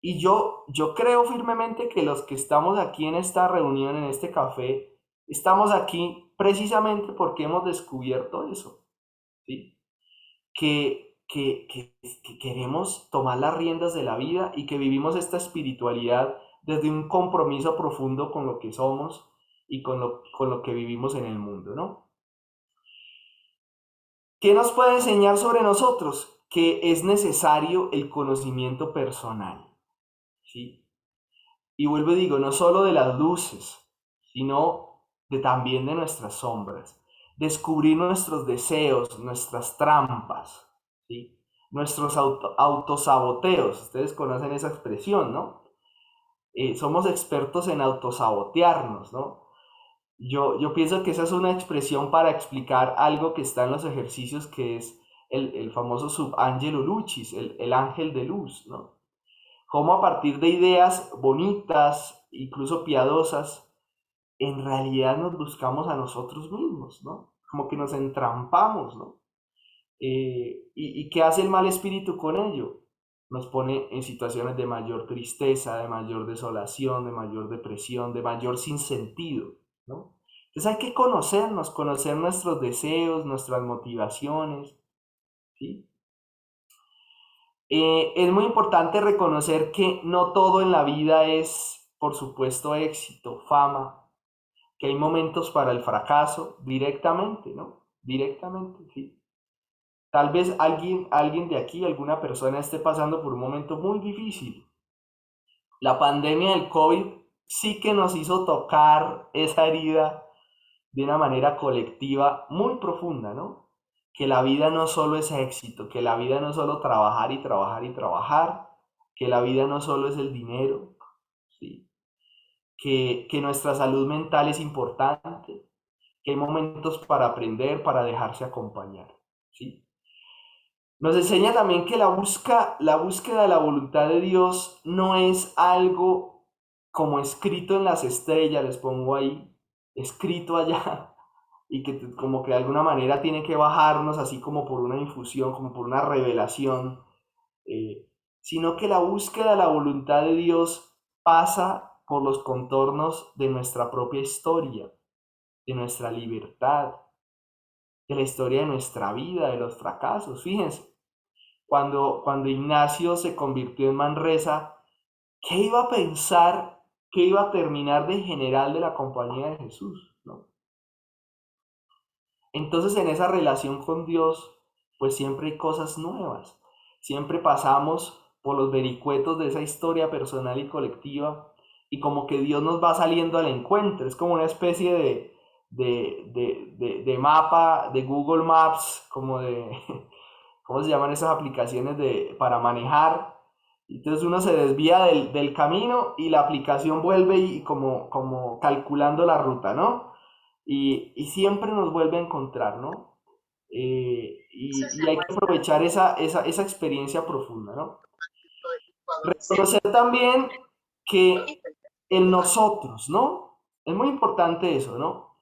Y yo creo firmemente que los que estamos aquí en esta reunión, en este café, estamos aquí precisamente porque hemos descubierto eso, ¿sí? Que queremos tomar las riendas de la vida y que vivimos esta espiritualidad desde un compromiso profundo con lo que somos y con lo que vivimos en el mundo, ¿no? ¿Qué nos puede enseñar sobre nosotros? Que es necesario el conocimiento personal, ¿sí? Y vuelvo y digo, no solo de las luces, sino también de nuestras sombras. Descubrir nuestros deseos, nuestras trampas, ¿sí? Nuestros autosaboteos. Ustedes conocen esa expresión, ¿no? Somos expertos en autosabotearnos, ¿no? Yo pienso que esa es una expresión para explicar algo que está en los ejercicios, que es el famoso subangelo lucis, el ángel de luz, ¿no? Cómo a partir de ideas bonitas, incluso piadosas, en realidad nos buscamos a nosotros mismos, ¿no? Como que nos entrampamos, ¿no? ¿Y qué hace el mal espíritu con ello? Nos pone en situaciones de mayor tristeza, de mayor desolación, de mayor depresión, de mayor sinsentido, ¿no? Entonces hay que conocernos, conocer nuestros deseos, nuestras motivaciones, ¿sí? Es muy importante reconocer que no todo en la vida es, por supuesto, éxito, fama, que hay momentos para el fracaso directamente, ¿no? Directamente, sí. Tal vez alguien de aquí, alguna persona esté pasando por un momento muy difícil. La pandemia del COVID sí que nos hizo tocar esa herida de una manera colectiva muy profunda, ¿no? Que la vida no solo es éxito, que la vida no es solo trabajar y trabajar y trabajar, que la vida no solo es el dinero, ¿sí? Que nuestra salud mental es importante, que hay momentos para aprender, para dejarse acompañar, ¿sí? Nos enseña también que la búsqueda de la voluntad de Dios no es algo como escrito en las estrellas, les pongo ahí, escrito allá, y que como que de alguna manera tiene que bajarnos así como por una infusión, como por una revelación, eh, sino que la búsqueda de la voluntad de Dios pasa por los contornos de nuestra propia historia, de nuestra libertad, de la historia de nuestra vida, de los fracasos. Fíjense, cuando Ignacio se convirtió en Manresa, ¿qué iba a pensar que iba a terminar de general de la Compañía de Jesús, ¿no? Entonces en esa relación con Dios, pues siempre hay cosas nuevas. Siempre pasamos por los vericuetos de esa historia personal y colectiva y como que Dios nos va saliendo al encuentro. Es como una especie de mapa, de Google Maps, como de, ¿cómo se llaman esas aplicaciones para manejar? Entonces uno se desvía del camino y la aplicación vuelve y como calculando la ruta, ¿no? Y siempre nos vuelve a encontrar, ¿no? Y hay que aprovechar esa experiencia profunda, ¿no? Reconocer también que en nosotros, ¿no? Es muy importante eso, ¿no?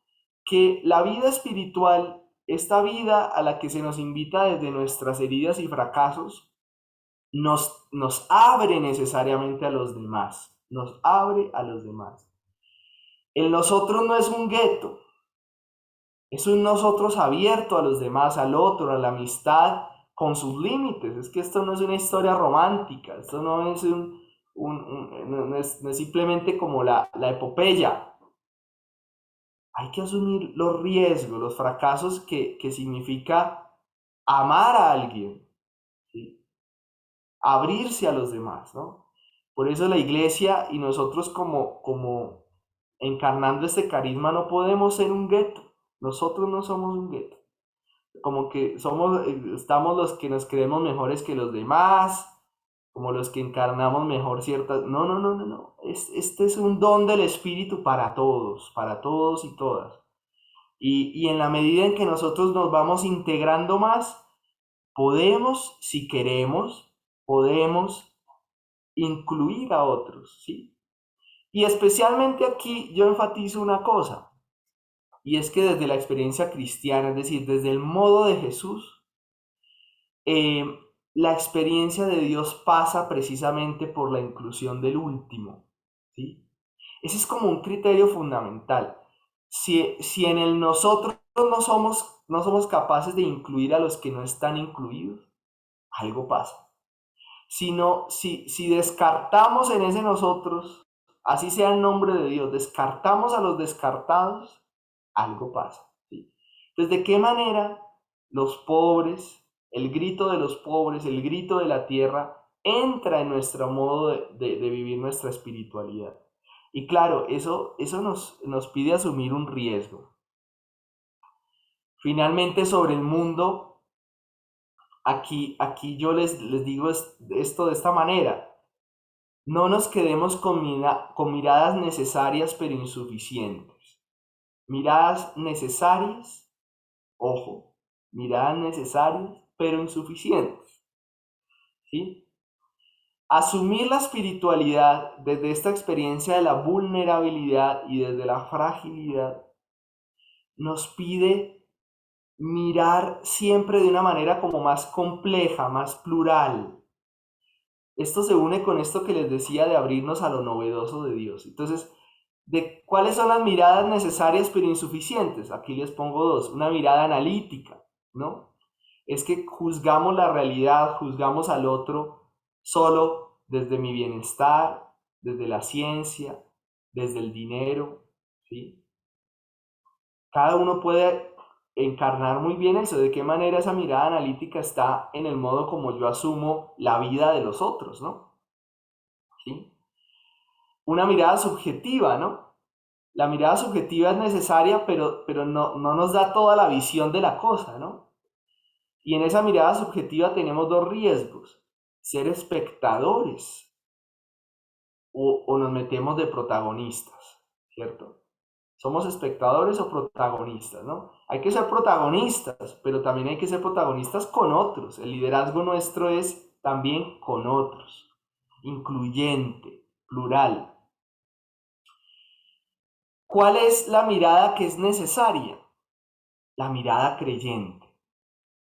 Que la vida espiritual, esta vida a la que se nos invita desde nuestras heridas y fracasos, nos abre necesariamente a los demás, nos abre a los demás. El nosotros no es un gueto, es un nosotros abierto a los demás, al otro, a la amistad, con sus límites. Es que esto no es una historia romántica, esto no es, no es simplemente como la epopeya. Hay que asumir los riesgos, los fracasos que significa amar a alguien, ¿sí? Abrirse a los demás, ¿no? Por eso la iglesia y nosotros como encarnando este carisma no podemos ser un gueto. Nosotros no somos un gueto. Como que estamos los que nos creemos mejores que los demás, como los que encarnamos mejor ciertas... No, no, no, no, no. Este es un don del Espíritu para todos y todas. Y en la medida en que nosotros nos vamos integrando más, podemos, si queremos, podemos incluir a otros, ¿sí? Y especialmente aquí yo enfatizo una cosa, y es que desde la experiencia cristiana, es decir, desde el modo de Jesús, eh, la experiencia de Dios pasa precisamente por la inclusión del último, ¿sí? Ese es como un criterio fundamental. Si en el nosotros no somos capaces de incluir a los que no están incluidos, algo pasa. Si descartamos en ese nosotros, así sea el nombre de Dios, descartamos a los descartados, algo pasa, ¿sí? Entonces, ¿de qué manera los pobres, el grito de los pobres, el grito de la tierra, entra en nuestro modo de vivir nuestra espiritualidad? Y claro, eso nos pide asumir un riesgo. Finalmente, sobre el mundo, aquí yo les digo esto de esta manera. No nos quedemos con miradas necesarias pero insuficientes. Miradas necesarias, ojo, miradas necesarias pero insuficientes, ¿sí? Asumir la espiritualidad desde esta experiencia de la vulnerabilidad y desde la fragilidad nos pide mirar siempre de una manera como más compleja, más plural. Esto se une con esto que les decía de abrirnos a lo novedoso de Dios. Entonces, ¿de cuáles son las miradas necesarias pero insuficientes? Aquí les pongo dos. Una mirada analítica, ¿no? Es que juzgamos la realidad, juzgamos al otro solo desde mi bienestar, desde la ciencia, desde el dinero, ¿sí? Cada uno puede encarnar muy bien eso, de qué manera esa mirada analítica está en el modo como yo asumo la vida de los otros, ¿no? ¿Sí? Una mirada subjetiva, ¿no? La mirada subjetiva es necesaria, pero no nos da toda la visión de la cosa, ¿no? Y en esa mirada subjetiva tenemos dos riesgos: ser espectadores o nos metemos de protagonistas, ¿cierto? ¿Somos espectadores o protagonistas, no? Hay que ser protagonistas, pero también hay que ser protagonistas con otros. El liderazgo nuestro es también con otros, incluyente, plural. ¿Cuál es la mirada que es necesaria? La mirada creyente.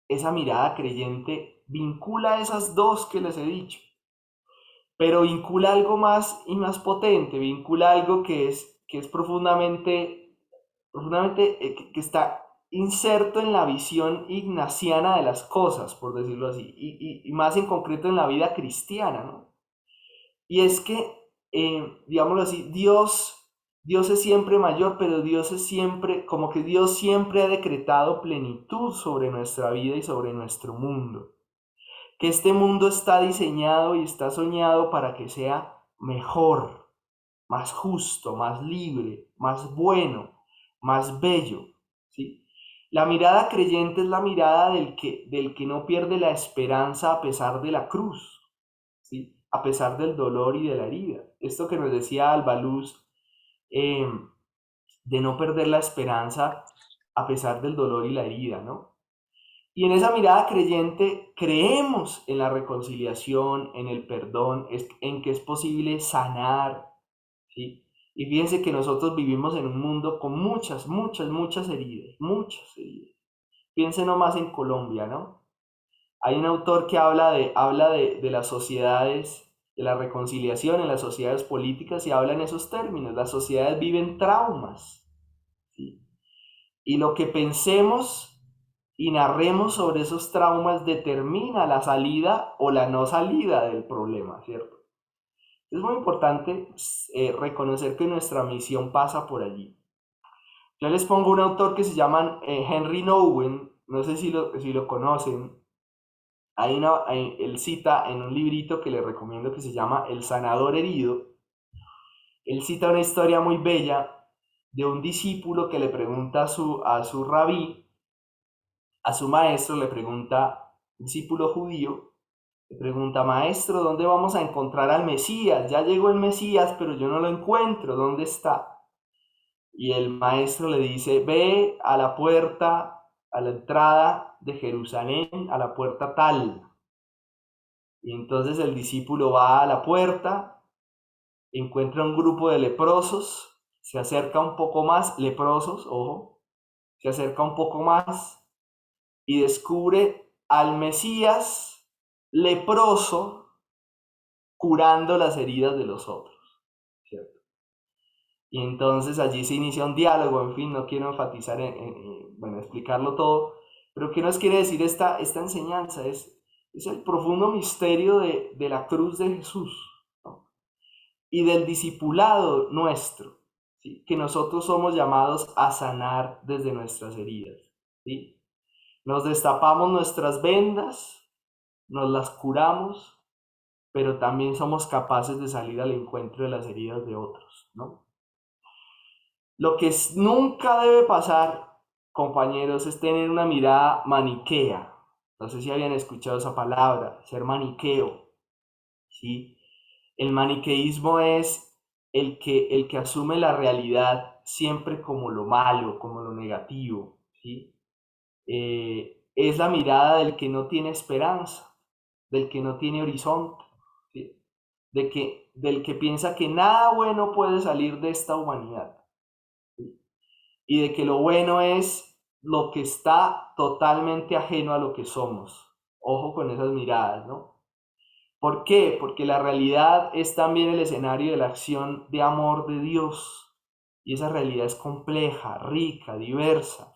Esa mirada creyente vincula esas dos que les he dicho, pero vincula algo más y más potente, vincula algo que es profundamente, que está inserto en la visión ignaciana de las cosas, por decirlo así, y más en concreto en la vida cristiana, ¿no? Y es que, digámoslo así, Dios es siempre mayor, pero Dios es siempre, como que Dios siempre ha decretado plenitud sobre nuestra vida y sobre nuestro mundo. Que este mundo está diseñado y está soñado para que sea mejor, más justo, más libre, más bueno, más bello, ¿sí? La mirada creyente es la mirada del que no pierde la esperanza a pesar de la cruz, ¿sí? A pesar del dolor y de la herida. Esto que nos decía Alba Luz, de no perder la esperanza a pesar del dolor y la herida, ¿no? Y en esa mirada creyente creemos en la reconciliación, en el perdón, en que es posible sanar, ¿sí? Y fíjense que nosotros vivimos en un mundo con muchas, muchas, muchas heridas, muchas heridas. Piensen nomás en Colombia, ¿no? Hay un autor que habla de las sociedades, de la reconciliación en las sociedades políticas y habla en esos términos. Las sociedades viven traumas, ¿sí? Y lo que pensemos y narremos sobre esos traumas determina la salida o la no salida del problema, ¿cierto? Es muy importante reconocer que nuestra misión pasa por allí. Yo les pongo un autor que se llama Henry Nouwen, no sé si lo conocen. Él cita en un librito que les recomiendo que se llama El sanador herido. Él cita una historia muy bella de un discípulo que le pregunta a su rabí, a su maestro, le pregunta, discípulo judío, le pregunta, maestro, ¿dónde vamos a encontrar al Mesías? Ya llegó el Mesías, pero yo no lo encuentro, ¿dónde está? Y el maestro le dice, ve a la puerta, a la entrada de Jerusalén, a la puerta tal. Y entonces el discípulo va a la puerta, encuentra un grupo de leprosos, se acerca un poco más, leprosos, ojo, se acerca un poco más y descubre al Mesías leproso curando las heridas de los otros, ¿cierto? Y entonces allí se inicia un diálogo, en fin, no quiero enfatizar bueno, explicarlo todo, pero ¿qué nos quiere decir esta enseñanza? Es el profundo misterio de la cruz de Jesús, ¿no? Y del discipulado nuestro, ¿sí? Que nosotros somos llamados a sanar desde nuestras heridas, ¿sí? Nos destapamos nuestras vendas, nos las curamos, pero también somos capaces de salir al encuentro de las heridas de otros, ¿no? Lo que nunca debe pasar, compañeros, es tener una mirada maniquea. No sé si habían escuchado esa palabra, ser maniqueo, ¿sí? El maniqueísmo es el que asume la realidad siempre como lo malo, como lo negativo, ¿sí? Es la mirada del que no tiene esperanza, del que no tiene horizonte, ¿sí? Del que piensa que nada bueno puede salir de esta humanidad, ¿sí? Y de que lo bueno es lo que está totalmente ajeno a lo que somos. Ojo con esas miradas, ¿no? ¿Por qué? Porque la realidad es también el escenario de la acción de amor de Dios. Y esa realidad es compleja, rica, diversa.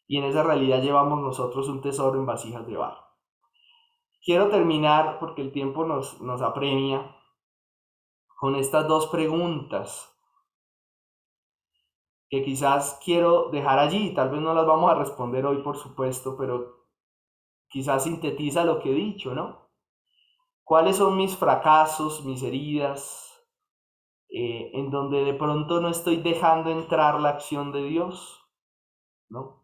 Y en esa realidad llevamos nosotros un tesoro en vasijas de barro. Quiero terminar, porque el tiempo nos apremia, con estas dos preguntas que quizás quiero dejar allí. Tal vez no las vamos a responder hoy, por supuesto, pero quizás sintetiza lo que he dicho, ¿no? ¿Cuáles son mis fracasos, mis heridas, en donde de pronto no estoy dejando entrar la acción de Dios, ¿no?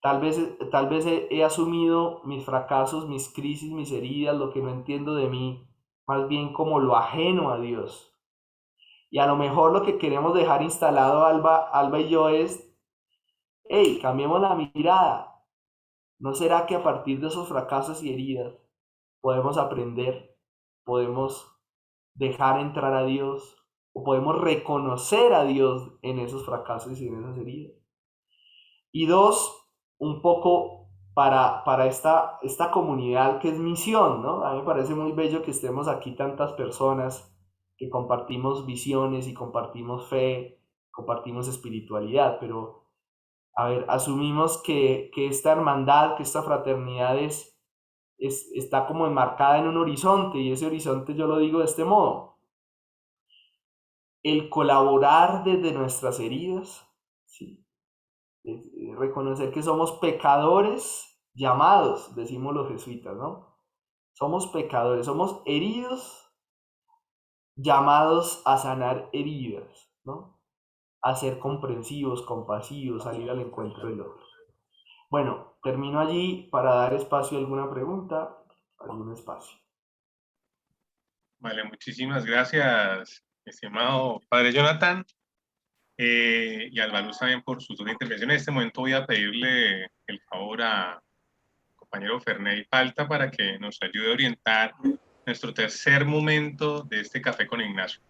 Tal vez he asumido mis fracasos, mis crisis, mis heridas, lo que no entiendo de mí, más bien como lo ajeno a Dios. Y a lo mejor lo que queremos dejar instalado Alba y yo es, hey, cambiemos la mirada. ¿No será que a partir de esos fracasos y heridas podemos aprender, podemos dejar entrar a Dios o podemos reconocer a Dios en esos fracasos y en esas heridas? Y dos, un poco para esta comunidad que es misión, ¿no? A mí me parece muy bello que estemos aquí tantas personas que compartimos visiones y compartimos fe, compartimos espiritualidad, pero a ver, asumimos que esta hermandad, que esta fraternidad está como enmarcada en un horizonte, y ese horizonte yo lo digo de este modo: el colaborar desde nuestras heridas, ¿sí? Reconocer que somos pecadores llamados, decimos los jesuitas, ¿no? Somos pecadores, somos heridos llamados a sanar heridas, ¿no? A ser comprensivos, compasivos, salir al encuentro del otro. Bueno, termino allí para dar espacio a alguna pregunta, algún espacio.
Vale, muchísimas gracias, estimado padre Jonathan, y Alba Luz también por sus dos intervenciones. En este momento voy a pedirle el favor a compañero Ferney Falta para que nos ayude a orientar nuestro tercer momento de este Café con Ignacio.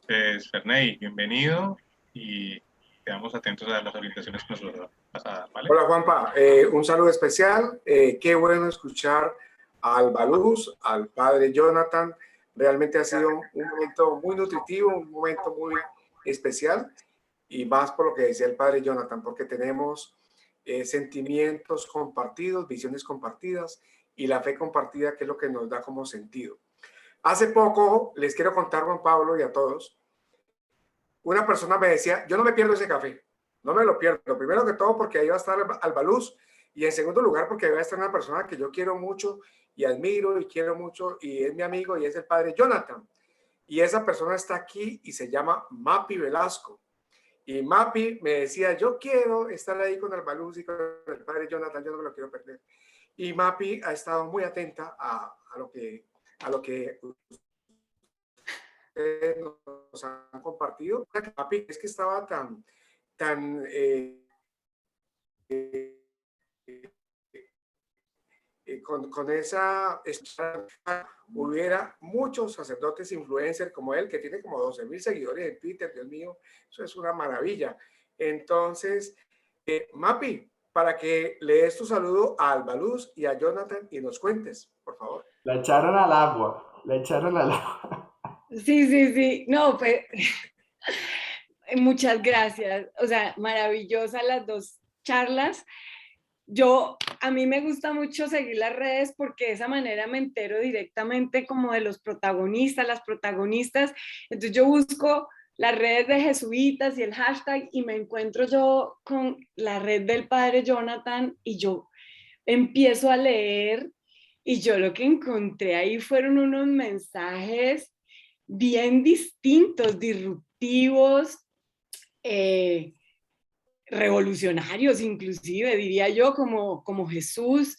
Entonces, Ferney, bienvenido y quedamos atentos a las orientaciones que nos vas a dar, ¿vale?
Hola Juanpa, un saludo especial. Qué bueno escuchar a Alba Luz, al padre Jonathan. Realmente ha sido un momento muy nutritivo, un momento muy especial, y más por lo que decía el padre Jonathan, porque tenemos sentimientos compartidos, visiones compartidas y la fe compartida, que es lo que nos da como sentido. Hace poco, les quiero contar, Juan Pablo, y a todos, una persona me decía: yo no me pierdo ese café, no me lo pierdo. Primero que todo porque ahí va a estar Alba Luz, y en segundo lugar porque ahí va a estar una persona que yo quiero mucho y admiro y quiero mucho, y es mi amigo, y es el padre Jonathan. Y esa persona está aquí y se llama Mapi Velasco. Y Mapi me decía: yo quiero estar ahí con Alba Luz y con el padre Jonathan, yo no me lo quiero perder. Y Mapi ha estado muy atenta a lo que nos han compartido. Mapi, es que estaba tan con esa, hubiera muchos sacerdotes influencers como él, que tiene como 12,000 seguidores en Twitter. Dios mío, eso es una maravilla. Entonces, Mapi, para que le des tu saludo a Alba Luz y a Jonathan y nos cuentes, por favor.
La echaron al agua, la echaron al agua.
Sí. No, pues muchas gracias. O sea, maravillosas las dos charlas. A mí me gusta mucho seguir las redes porque de esa manera me entero directamente como de los protagonistas, las protagonistas. Entonces yo busco las redes de jesuitas y el hashtag y me encuentro yo con la red del padre Jonathan y yo empiezo a leer, y yo lo que encontré ahí fueron unos mensajes bien distintos, disruptivos, revolucionarios inclusive, diría yo, como Jesús.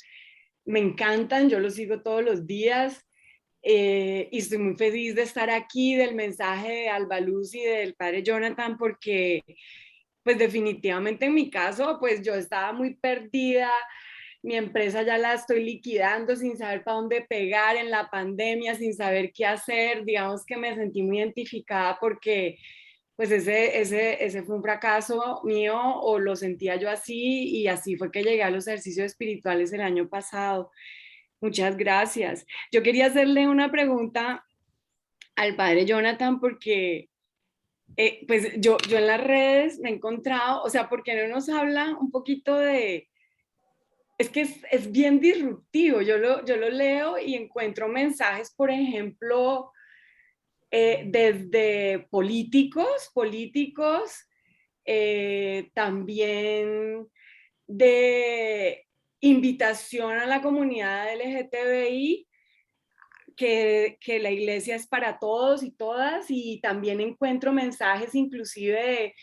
Me encantan, yo los sigo todos los días, y estoy muy feliz de estar aquí, del mensaje de Alba Luz y del padre Jonathan, porque pues definitivamente en mi caso, pues yo estaba muy perdida. Mi empresa ya la estoy liquidando sin saber para dónde pegar en la pandemia, sin saber qué hacer. Digamos que me sentí muy identificada porque pues ese fue un fracaso mío, o lo sentía yo así, y así fue que llegué a los ejercicios espirituales el año pasado. Muchas gracias. Yo quería hacerle una pregunta al padre Jonathan porque pues yo en las redes me he encontrado, o sea, ¿por qué no nos habla un poquito de... Es que es bien disruptivo, yo lo leo y encuentro mensajes, por ejemplo, desde políticos, también de invitación a la comunidad LGTBI, que la iglesia es para todos y todas, y también encuentro mensajes inclusive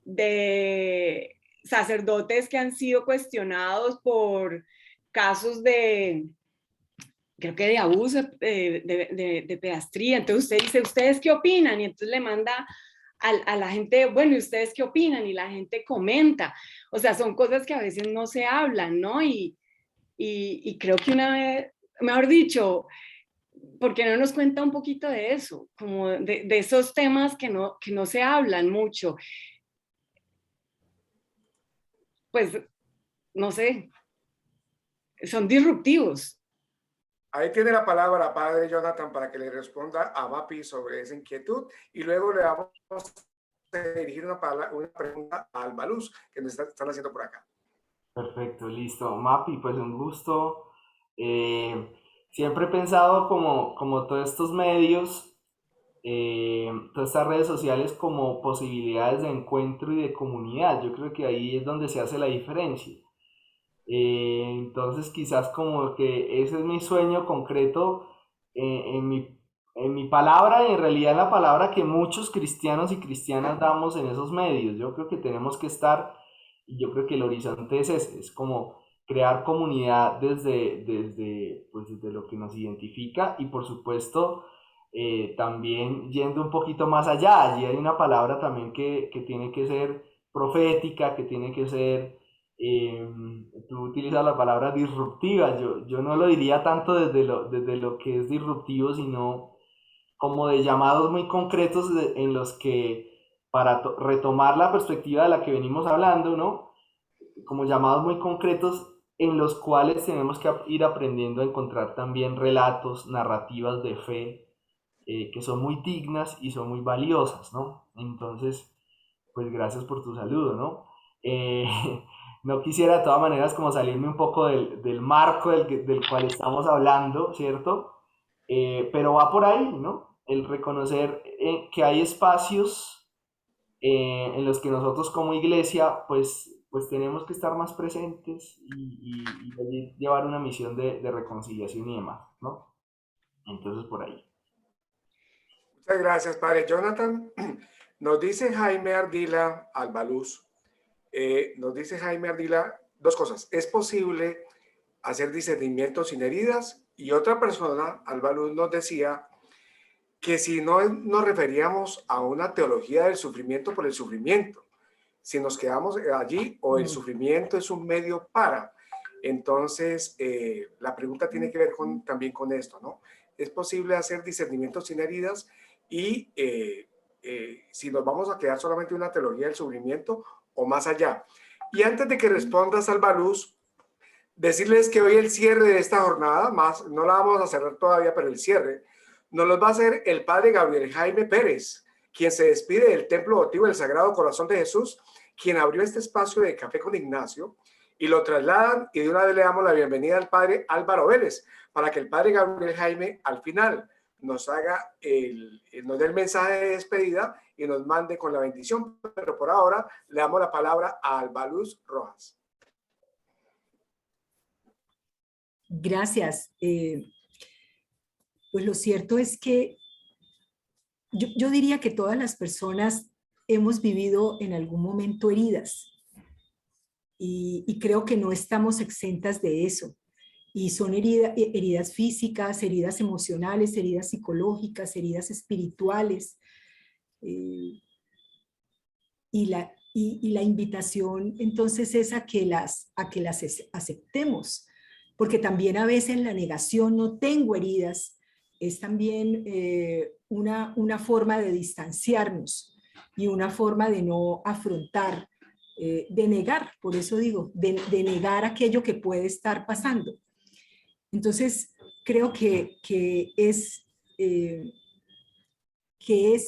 de sacerdotes que han sido cuestionados por casos de creo que de abuso, de pedastría. Entonces usted dice, ¿ustedes qué opinan? Y entonces le manda a la gente, bueno, ¿y ustedes qué opinan? Y la gente comenta. O sea, son cosas que a veces no se hablan, ¿no? Y creo que una vez, mejor dicho, ¿por qué no nos cuenta un poquito de eso? Como de esos temas que no se hablan mucho. Pues, no sé, son disruptivos.
Ahí tiene la palabra, padre Jonathan, para que le responda a Mapi sobre esa inquietud y luego le vamos a dirigir una pregunta al Baluz que nos están haciendo por acá.
Perfecto, listo. Mapi, pues un gusto. Siempre he pensado como todos estos medios, todas estas redes sociales como posibilidades de encuentro y de comunidad. Yo creo que ahí es donde se hace la diferencia. Entonces quizás como que ese es mi sueño concreto en mi palabra y en realidad la palabra que muchos cristianos y cristianas damos en esos medios. Yo creo que tenemos que estar, y yo creo que el horizonte es ese, es como crear comunidad pues desde lo que nos identifica y por supuesto también yendo un poquito más allá. Allí hay una palabra también que tiene que ser profética, que tiene que ser tú utilizas la palabra disruptiva, yo no lo diría tanto desde lo que es disruptivo, sino como de llamados muy concretos en los que, para retomar la perspectiva de la que venimos hablando, ¿no? Como llamados muy concretos en los cuales tenemos que ir aprendiendo a encontrar también relatos, narrativas de fe, que son muy dignas y son muy valiosas, ¿no? Entonces, pues gracias por tu saludo, ¿no? Eh, no quisiera de todas maneras como salirme un poco del marco del cual estamos hablando, ¿cierto? Pero va por ahí, ¿no? El reconocer que hay espacios en los que nosotros como iglesia, pues tenemos que estar más presentes y llevar una misión de reconciliación y demás, ¿no? Entonces por ahí.
Muchas gracias, padre Jonathan. Nos dice Jaime Ardila Albaluz, nos dice Jaime Ardila dos cosas. ¿Es posible hacer discernimiento sin heridas? Y otra persona, Albaluz, nos decía que si no nos referíamos a una teología del sufrimiento por el sufrimiento, si nos quedamos allí o el sufrimiento es un medio para. Entonces, la pregunta tiene que ver también con esto, ¿no? ¿Es posible hacer discernimiento sin heridas? Y si nos vamos a quedar solamente en una teología del sufrimiento o más allá. Y antes de que respondas, Albaluz, decirles que hoy el cierre de esta jornada, más no la vamos a cerrar todavía, pero el cierre, nos lo va a hacer el padre Gabriel Jaime Pérez, quien se despide del Templo Votivo del Sagrado Corazón de Jesús, quien abrió este espacio de Café con Ignacio, y lo trasladan, y de una vez le damos la bienvenida al padre Álvaro Vélez, para que el padre Gabriel Jaime al final nos haga nos dé el mensaje de despedida y nos mande con la bendición. Pero por ahora le damos la palabra a Albaluz Rojas.
Gracias. Pues lo cierto es que yo diría que todas las personas hemos vivido en algún momento heridas y creo que no estamos exentas de eso. Y son heridas físicas, heridas emocionales, heridas psicológicas, heridas espirituales. Y la invitación entonces es a que las aceptemos, porque también a veces la negación, no tengo heridas, es también una forma de distanciarnos y una forma de no afrontar, de negar, por eso digo, de negar aquello que puede estar pasando. Entonces, creo que es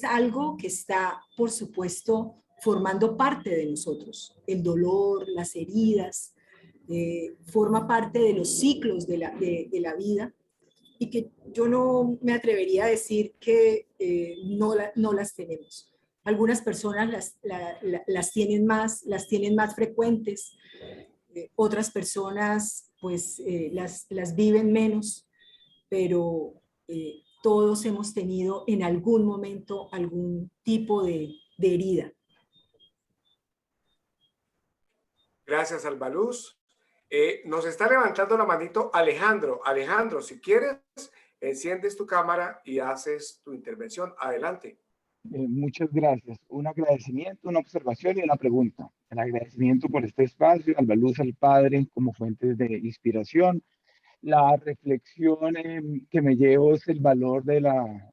algo que está, por supuesto, formando parte de nosotros. El dolor, las heridas, forma parte de los ciclos de la vida y que yo no me atrevería a decir que no las tenemos. Algunas personas las tienen más frecuentes, otras personas pues las viven menos, pero todos hemos tenido en algún momento algún tipo de herida.
Gracias, Albaluz. Nos está levantando la manito Alejandro. Alejandro, si quieres, enciendes tu cámara y haces tu intervención. Adelante.
Muchas gracias. Un agradecimiento, una observación y una pregunta. El agradecimiento por este espacio, al Baluz, al Padre, como fuentes de inspiración. La reflexión que me llevo es el valor de la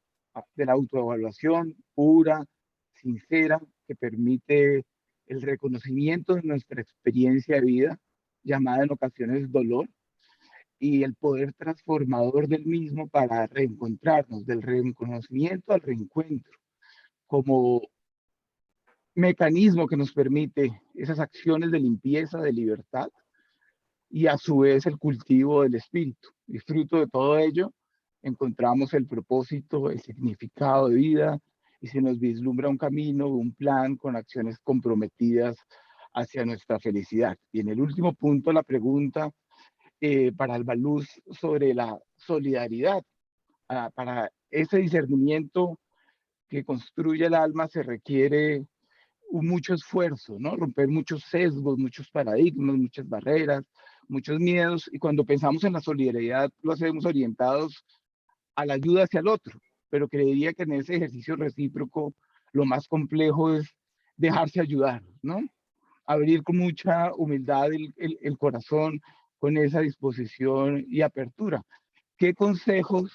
autoevaluación pura, sincera, que permite el reconocimiento de nuestra experiencia de vida, llamada en ocasiones dolor, y el poder transformador del mismo para reencontrarnos, del reconocimiento al reencuentro, como mecanismo que nos permite esas acciones de limpieza, de libertad, y a su vez el cultivo del espíritu. Y fruto de todo ello, encontramos el propósito, el significado de vida, y se nos vislumbra un camino, un plan con acciones comprometidas hacia nuestra felicidad. Y en el último punto, la pregunta para el Baluz sobre la solidaridad. Para ese discernimiento que construye el alma se requiere mucho esfuerzo, ¿no? Romper muchos sesgos, muchos paradigmas, muchas barreras, muchos miedos. Y cuando pensamos en la solidaridad, lo hacemos orientados a la ayuda hacia el otro. Pero creería que en ese ejercicio recíproco, lo más complejo es dejarse ayudar, ¿no? Abrir con mucha humildad el corazón, con esa disposición y apertura. ¿Qué consejos,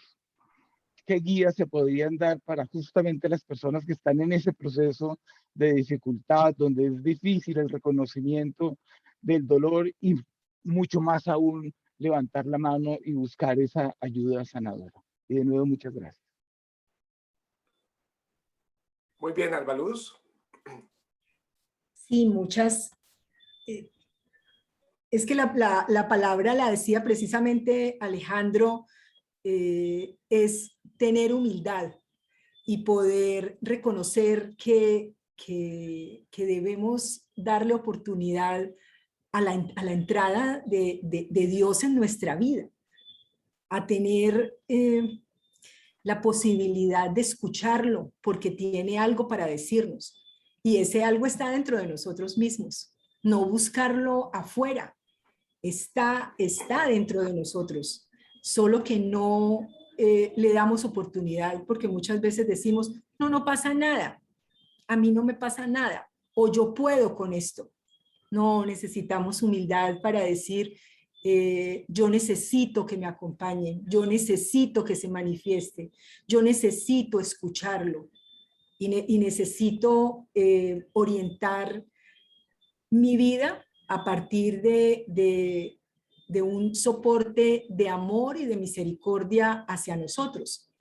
qué guías se podrían dar para justamente las personas que están en ese proceso de dificultad, donde es difícil el reconocimiento del dolor y mucho más aún levantar la mano y buscar esa ayuda sanadora? Y de nuevo, muchas gracias.
Muy bien, Albaluz.
Sí, muchas. Es que la palabra la decía precisamente Alejandro, es tener humildad y poder reconocer que debemos darle oportunidad a la entrada de Dios en nuestra vida, a tener la posibilidad de escucharlo porque tiene algo para decirnos y ese algo está dentro de nosotros mismos, no buscarlo afuera, está dentro de nosotros, solo que no le damos oportunidad porque muchas veces decimos, no pasa nada, a mí no me pasa nada, o yo puedo con esto. No, necesitamos humildad para decir, yo necesito que me acompañen, yo necesito que se manifieste, yo necesito escucharlo y necesito orientar mi vida a partir de un soporte de amor y de misericordia hacia nosotros.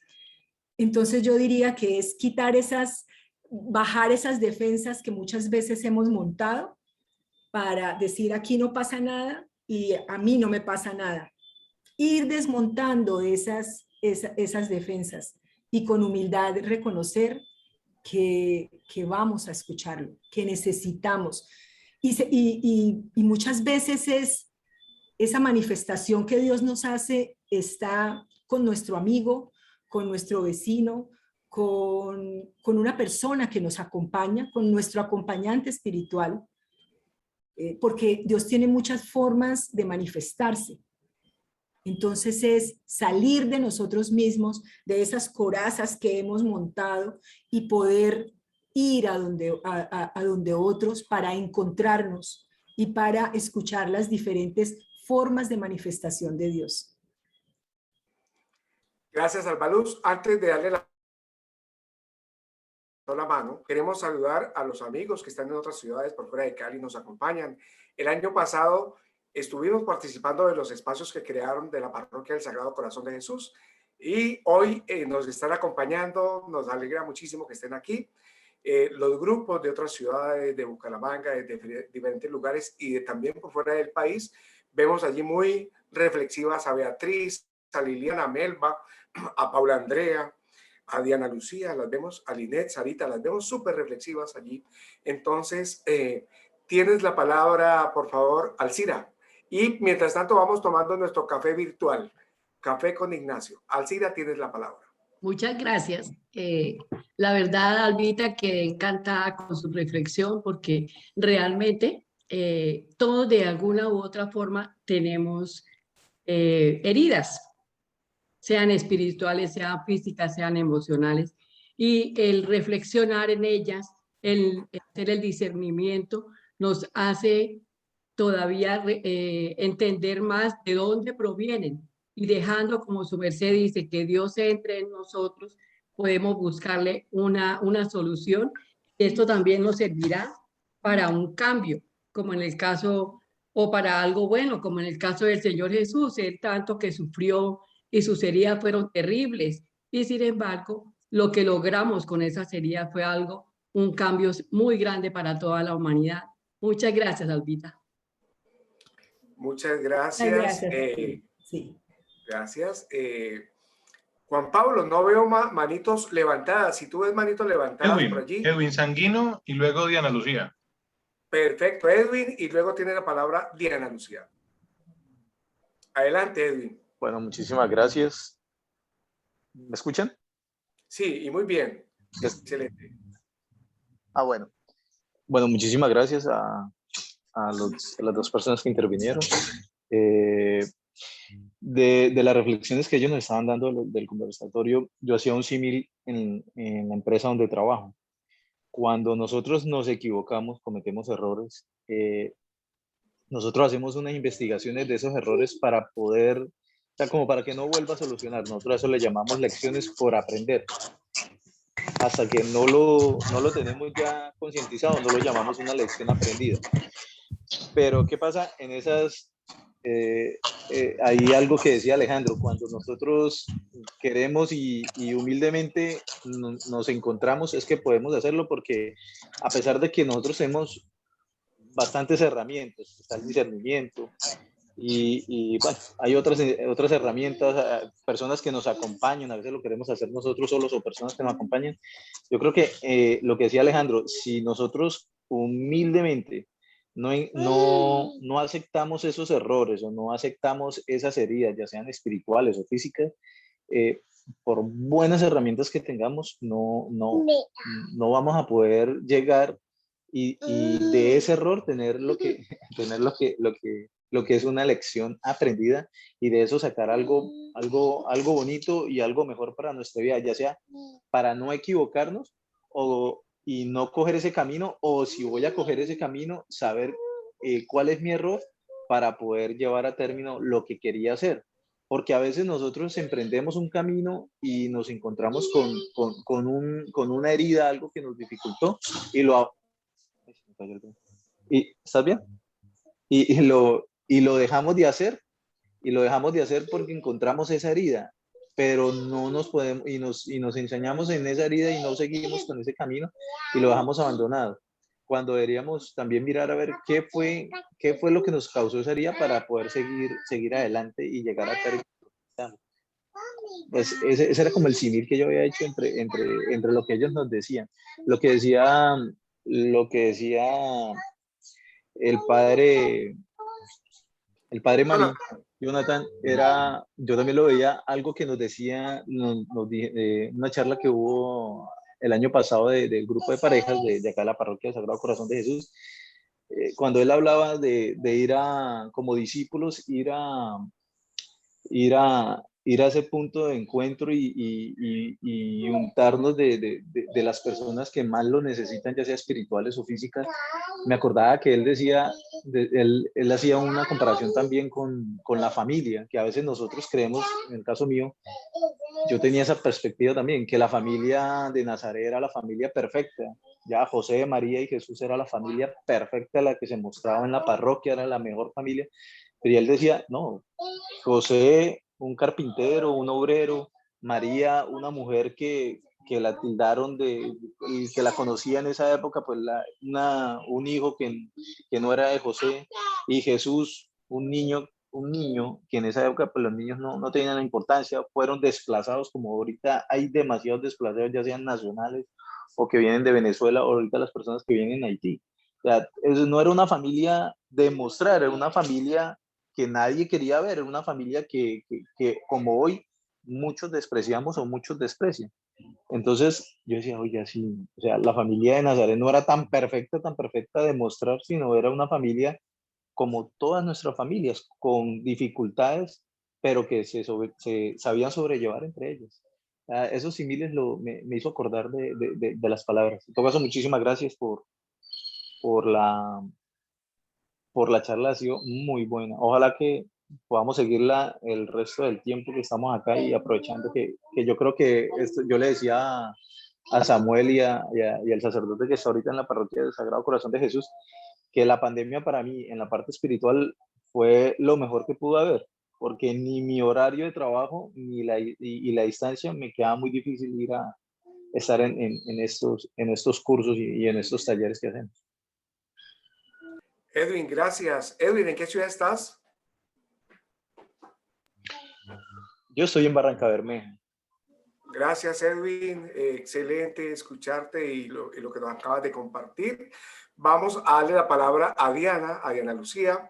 Entonces yo diría que es bajar esas defensas que muchas veces hemos montado para decir aquí no pasa nada y a mí no me pasa nada. Ir desmontando esas defensas y con humildad reconocer que vamos a escucharlo, que necesitamos. Y muchas veces esa manifestación que Dios nos hace está con nuestro amigo, con nuestro vecino, con una persona que nos acompaña, con nuestro acompañante espiritual, porque Dios tiene muchas formas de manifestarse. Entonces es salir de nosotros mismos, de esas corazas que hemos montado y poder ir a donde otros para encontrarnos y para escuchar las diferentes formas de manifestación de Dios.
Gracias, Albaluz. Antes de darle la mano, queremos saludar a los amigos que están en otras ciudades por fuera de Cali y nos acompañan. El año pasado estuvimos participando de los espacios que crearon de la Parroquia del Sagrado Corazón de Jesús y hoy nos están acompañando, nos alegra muchísimo que estén aquí. Los grupos de otras ciudades, de Bucaramanga, de diferentes lugares y también por fuera del país, vemos allí muy reflexivas a Beatriz, a Liliana, a Melba, a Paula Andrea, a Diana Lucía, las vemos, a Linet, Sarita, las vemos súper reflexivas allí. Entonces, tienes la palabra, por favor, Alcira. Y mientras tanto vamos tomando nuestro café virtual, Café con Ignacio. Alcira, tienes la palabra.
Muchas gracias. La verdad, Albita, que encantada con su reflexión porque realmente todos de alguna u otra forma tenemos heridas, sean espirituales, sean físicas, sean emocionales, y el reflexionar en ellas, el hacer el discernimiento, nos hace todavía entender más de dónde provienen, y dejando, como su merced dice, que Dios entre en nosotros, podemos buscarle una solución. Esto también nos servirá para un cambio, como en el caso, o para algo bueno, como en el caso del Señor Jesús, él tanto que sufrió y sus heridas fueron terribles, y sin embargo, lo que logramos con esas heridas fue algo, un cambio muy grande para toda la humanidad. Muchas gracias, Albita.
Muchas gracias.
Sí.
Gracias. Juan Pablo, no veo manitos levantadas. Si tú ves manitos levantadas por allí.
Edwin Sanguino y luego Diana Lucía.
Perfecto, Edwin, y luego tiene la palabra Diana Lucía. Adelante, Edwin.
Bueno, muchísimas gracias. ¿Me escuchan?
Sí, y muy bien. Excelente.
Bueno. Bueno, muchísimas gracias a las dos personas que intervinieron. De las reflexiones que ellos nos estaban dando del conversatorio, yo hacía un símil en la empresa donde trabajo. Cuando nosotros nos equivocamos, cometemos errores, nosotros hacemos unas investigaciones de esos errores para poder, o sea, como para que no vuelva a solucionar. Nosotros a eso le llamamos lecciones por aprender. Hasta que no lo tenemos ya concientizado, no lo llamamos una lección aprendida. Pero, ¿qué pasa en esas? Hay algo que decía Alejandro, cuando nosotros queremos y humildemente nos encontramos, es que podemos hacerlo, porque a pesar de que nosotros tenemos bastantes herramientas, está el discernimiento, y bueno, hay otras herramientas, personas que nos acompañan, a veces lo queremos hacer nosotros solos o personas que nos acompañan. Yo creo que lo que decía Alejandro, si nosotros humildemente no aceptamos esos errores o no aceptamos esas heridas, ya sean espirituales o físicas, por buenas herramientas que tengamos, no vamos a poder llegar y de ese error tener lo que es una lección aprendida, y de eso sacar algo bonito y algo mejor para nuestra vida, ya sea para no equivocarnos y no coger ese camino, o si voy a coger ese camino, saber cuál es mi error para poder llevar a término lo que quería hacer. Porque a veces nosotros emprendemos un camino y nos encontramos con una herida, algo que nos dificultó, ¿estás bien? Y lo dejamos de hacer, porque encontramos esa herida, pero no nos podemos, y nos ensañamos en esa herida y no seguimos con ese camino y lo dejamos abandonado, cuando deberíamos también mirar a ver qué fue lo que nos causó esa herida para poder seguir adelante y llegar a término. Pues ese era como el símil que yo había hecho entre lo que ellos nos decían, lo que decía el padre Marín, Jonathan, yo también lo veía, algo que nos decía, una charla que hubo el año pasado del grupo de parejas de acá de la parroquia Sagrado Corazón de Jesús, cuando él hablaba de ir como discípulos, ir a ese punto de encuentro y untarnos de las personas que más lo necesitan, ya sea espirituales o físicas. Me acordaba que él decía, él hacía una comparación también con la familia, que a veces nosotros creemos, en el caso mío, yo tenía esa perspectiva también, que la familia de Nazaret era la familia perfecta. Ya José, María y Jesús era la familia perfecta, la que se mostraba en la parroquia, era la mejor familia. Pero él decía, no, José, un carpintero, un obrero, María, una mujer que la tildaron y que la conocía en esa época, pues un hijo que no era de José, y Jesús, un niño que en esa época pues los niños no tenían importancia, fueron desplazados, como ahorita hay demasiados desplazados, ya sean nacionales o que vienen de Venezuela, o ahorita las personas que vienen en Haití. O sea, eso no era una familia de mostrar, era una familia que nadie quería ver, era una familia que como hoy muchos despreciamos o muchos desprecian. Entonces yo decía, oye, sí, o sea, la familia de Nazaret no era tan perfecta de mostrar, sino era una familia como todas nuestras familias, con dificultades, pero que se sabían sobrellevar entre ellas. Esos símiles me hizo acordar de las palabras. En todo caso, muchísimas gracias por la, por la charla, ha sido muy buena. Ojalá que podamos seguirla el resto del tiempo que estamos acá y aprovechando que yo creo que esto, yo le decía a Samuel y al sacerdote que está ahorita en la parroquia del Sagrado Corazón de Jesús, que la pandemia para mí en la parte espiritual fue lo mejor que pudo haber, porque ni mi horario de trabajo ni la distancia me quedaba muy difícil ir a estar en estos cursos y en estos talleres que hacemos.
Edwin, gracias. Edwin, ¿en qué ciudad estás?
Yo estoy en Barrancabermeja.
Gracias, Edwin. Excelente escucharte y lo que nos acabas de compartir. Vamos a darle la palabra a Diana Lucía.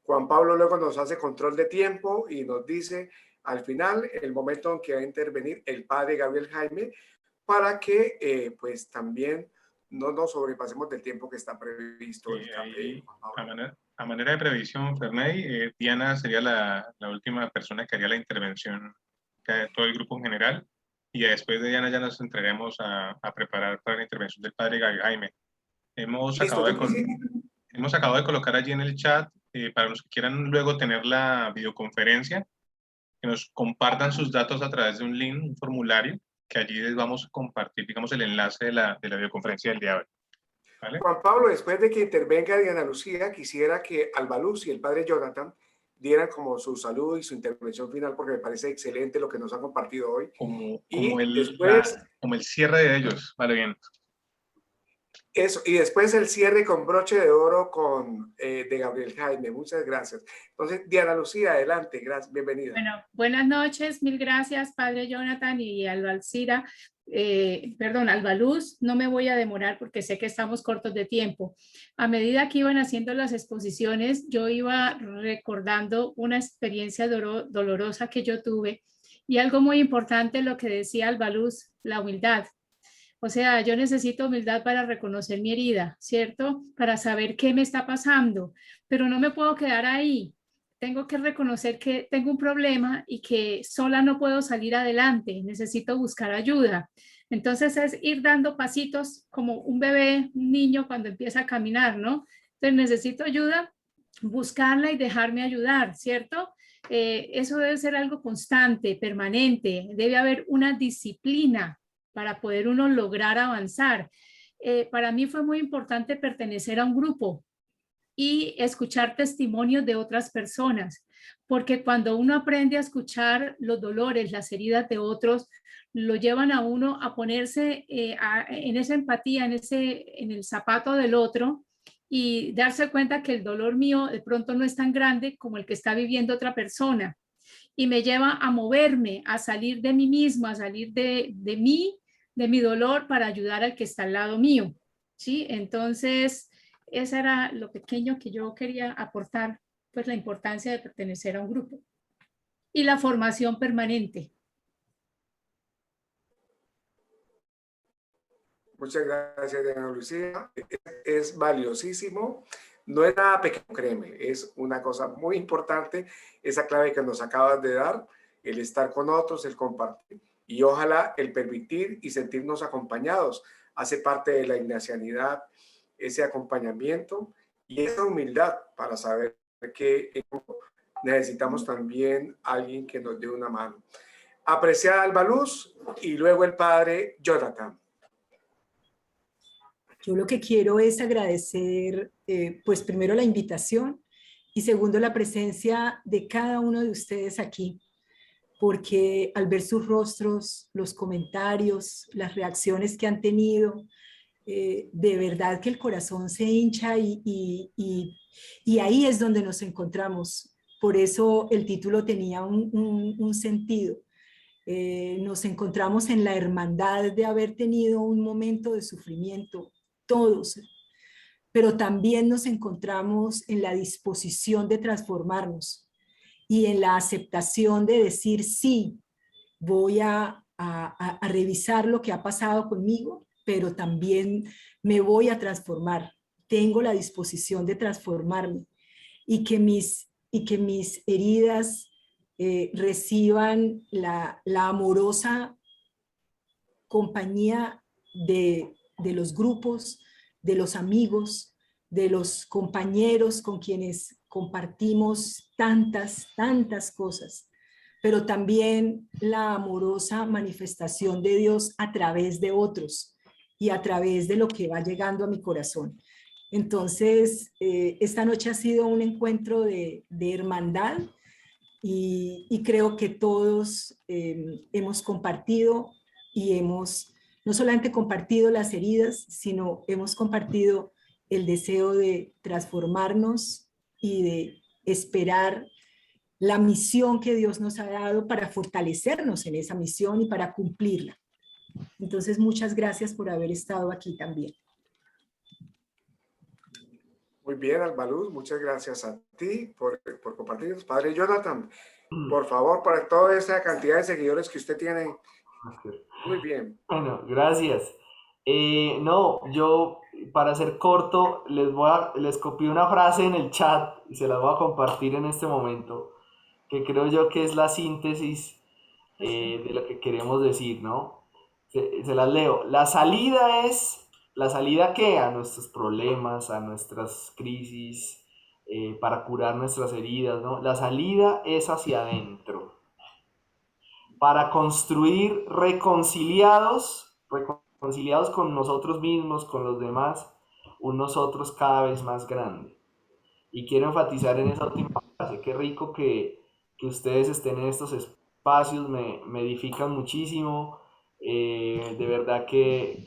Juan Pablo luego nos hace control de tiempo y nos dice al final el momento en que va a intervenir el padre Gabriel Jaime para que pues también no nos sobrepasemos del tiempo que está previsto.
A manera de previsión, Ferney, Diana sería la última persona que haría la intervención de todo el grupo en general, y después de Diana ya nos entregaremos a preparar para la intervención del padre Gabriel Jaime. Hemos acabado de colocar allí en el chat, para los que quieran luego tener la videoconferencia, que nos compartan sus datos a través de un link, un formulario, que allí les vamos a compartir, digamos, el enlace de la videoconferencia del día de hoy. ¿Vale?
Juan Pablo, después de que intervenga Diana Lucía, quisiera que Alba Luz y el padre Jonathan dieran como su saludo y su intervención final, porque me parece excelente lo que nos han compartido hoy.
Como el cierre de ellos, vale, bien.
Eso, y después el cierre con broche de oro de Gabriel Jaime. Muchas gracias. Entonces, Diana Lucía, adelante, gracias, bienvenida.
Bueno, buenas noches, mil gracias, padre Jonathan y Alba Luz. No me voy a demorar porque sé que estamos cortos de tiempo. A medida que iban haciendo las exposiciones, yo iba recordando una experiencia dolorosa que yo tuve, y algo muy importante, lo que decía Alba Luz, la humildad. O sea, yo necesito humildad para reconocer mi herida, ¿cierto? Para saber qué me está pasando, pero no me puedo quedar ahí. Tengo que reconocer que tengo un problema y que sola no puedo salir adelante. Necesito buscar ayuda. Entonces es ir dando pasitos como un bebé, un niño cuando empieza a caminar, ¿no? Entonces necesito ayuda, buscarla y dejarme ayudar, ¿cierto? Eso debe ser algo constante, permanente. Debe haber una disciplina para poder uno lograr avanzar. Para mí fue muy importante pertenecer a un grupo y escuchar testimonios de otras personas, porque cuando uno aprende a escuchar los dolores, las heridas de otros, lo llevan a uno a ponerse en esa empatía, en el zapato del otro, y darse cuenta que el dolor mío de pronto no es tan grande como el que está viviendo otra persona, y me lleva a moverme, a salir de mí mismo, a salir de mi dolor para ayudar al que está al lado mío, ¿sí? Entonces, eso era lo pequeño que yo quería aportar, pues la importancia de pertenecer a un grupo y la formación permanente.
Muchas gracias, Diana Lucía. Es valiosísimo. No es nada pequeño, créeme, es una cosa muy importante, esa clave que nos acabas de dar, el estar con otros, el compartir. Y ojalá el permitir y sentirnos acompañados hace parte de la ignacianidad, ese acompañamiento y esa humildad para saber que necesitamos también alguien que nos dé una mano. Apreciada Alba Luz y luego el padre Jonathan.
Yo lo que quiero es agradecer, pues primero la invitación y segundo la presencia de cada uno de ustedes aquí, porque al ver sus rostros, los comentarios, las reacciones que han tenido, de verdad que el corazón se hincha y ahí es donde nos encontramos. Por eso el título tenía un sentido. Nos encontramos en la hermandad de haber tenido un momento de sufrimiento, todos, pero también nos encontramos en la disposición de transformarnos y en la aceptación de decir sí, voy a a revisar lo que ha pasado conmigo, pero también me voy a transformar. Tengo la disposición de transformarme y que mis heridas reciban la amorosa compañía de los grupos, de los amigos, de los compañeros con quienes compartimos tantas cosas, pero también la amorosa manifestación de Dios a través de otros y a través de lo que va llegando a mi corazón. Entonces, esta noche ha sido un encuentro de hermandad y creo que todos hemos compartido y hemos no solamente compartido las heridas, sino hemos compartido el deseo de transformarnos y de esperar la misión que Dios nos ha dado para fortalecernos en esa misión y para cumplirla. Entonces, muchas gracias por haber estado aquí también.
Muy bien, Albaluz, muchas gracias a ti por compartir. Padre Jonathan, por favor, para toda esa cantidad de seguidores que usted tiene. Muy bien.
Bueno, gracias. No, yo para ser corto les copié una frase en el chat y se las voy a compartir en este momento, que creo yo que es la síntesis de lo que queremos decir, ¿no? Se las leo. La salida ¿qué? A nuestros problemas, a nuestras crisis, para curar nuestras heridas, ¿no? La salida es hacia adentro. Para construir reconciliados con nosotros mismos, con los demás, un nosotros cada vez más grande. Y quiero enfatizar en esa última frase, qué rico que ustedes estén en estos espacios, me edifican muchísimo, de verdad que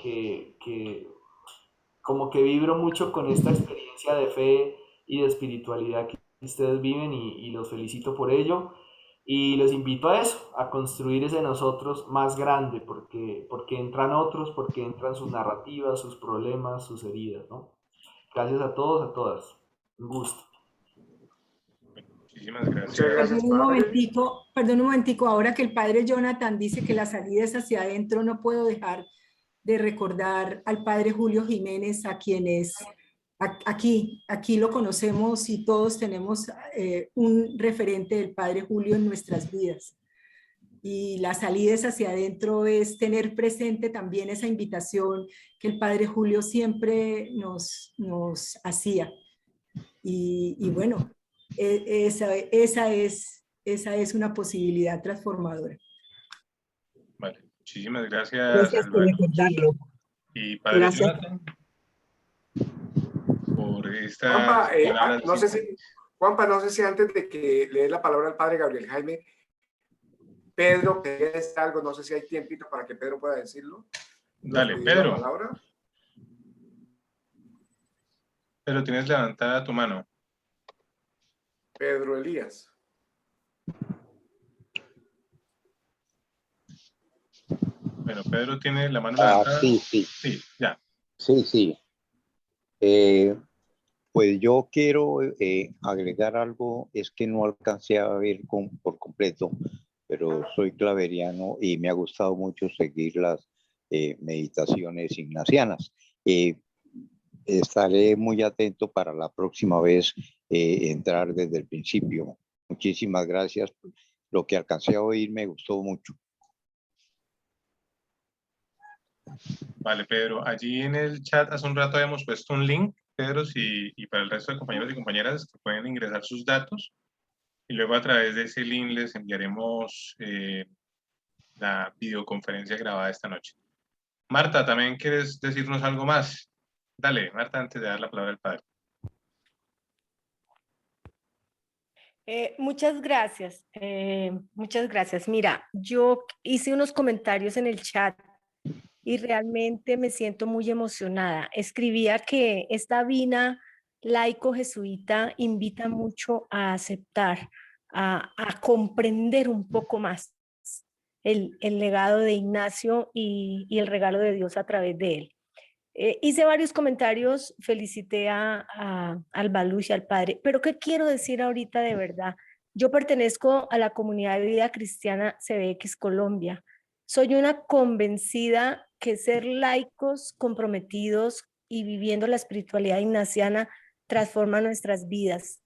como que vibro mucho con esta experiencia de fe y de espiritualidad que ustedes viven y los felicito por ello. Y los invito a eso, a construir ese nosotros más grande, porque entran otros, porque entran sus narrativas, sus problemas, sus heridas, ¿no? Gracias a todos, a todas. Un gusto.
Muchísimas gracias.
Muchas gracias,
Perdón un momentico, ahora que el padre Jonathan dice que la salida es hacia adentro, no puedo dejar de recordar al padre Julio Jiménez, a quienes aquí lo conocemos y todos tenemos un referente del padre Julio en nuestras vidas. Y la salida es hacia adentro es tener presente también esa invitación que el padre Julio siempre nos hacía. Y bueno, esa es una posibilidad transformadora.
Vale, muchísimas gracias.
Gracias por recordarlo.
Y padre
Gracias.
Jonathan, por esta
Juanpa, no sé si antes de que le dé la palabra al padre Gabriel Jaime, Pedro, quería decir algo, no sé si hay tiempito para que Pedro pueda decirlo.
Dale, Pedro. Pero tienes levantada tu mano.
Pedro Elías.
Bueno, Pedro tiene la mano levantada.
Sí,
ya.
Sí. Pues yo quiero agregar algo, es que no alcancé a ver por completo, pero soy claveriano y me ha gustado mucho seguir las meditaciones ignacianas. Estaré muy atento para la próxima vez entrar desde el principio. Muchísimas gracias. Lo que alcancé a oír me gustó mucho.
Vale, Pedro. Allí en el chat hace un rato habíamos puesto un link, Pedro, y para el resto de compañeros y compañeras que pueden ingresar sus datos y luego a través de ese link les enviaremos la videoconferencia grabada esta noche. Marta, ¿también quieres decirnos algo más? Dale, Marta, antes de dar la palabra al padre.
Muchas gracias. Muchas gracias. Mira, yo hice unos comentarios en el chat y realmente me siento muy emocionada. Escribía que esta vina laico jesuita invita mucho a aceptar, a comprender un poco más el legado de Ignacio y el regalo de Dios a través de él. Hice varios comentarios, felicité a Albaluz y al padre, pero ¿qué quiero decir ahorita de verdad? Yo pertenezco a la comunidad de vida cristiana CBX Colombia Soy una convencida que ser laicos, comprometidos y viviendo la espiritualidad ignaciana transforma nuestras vidas.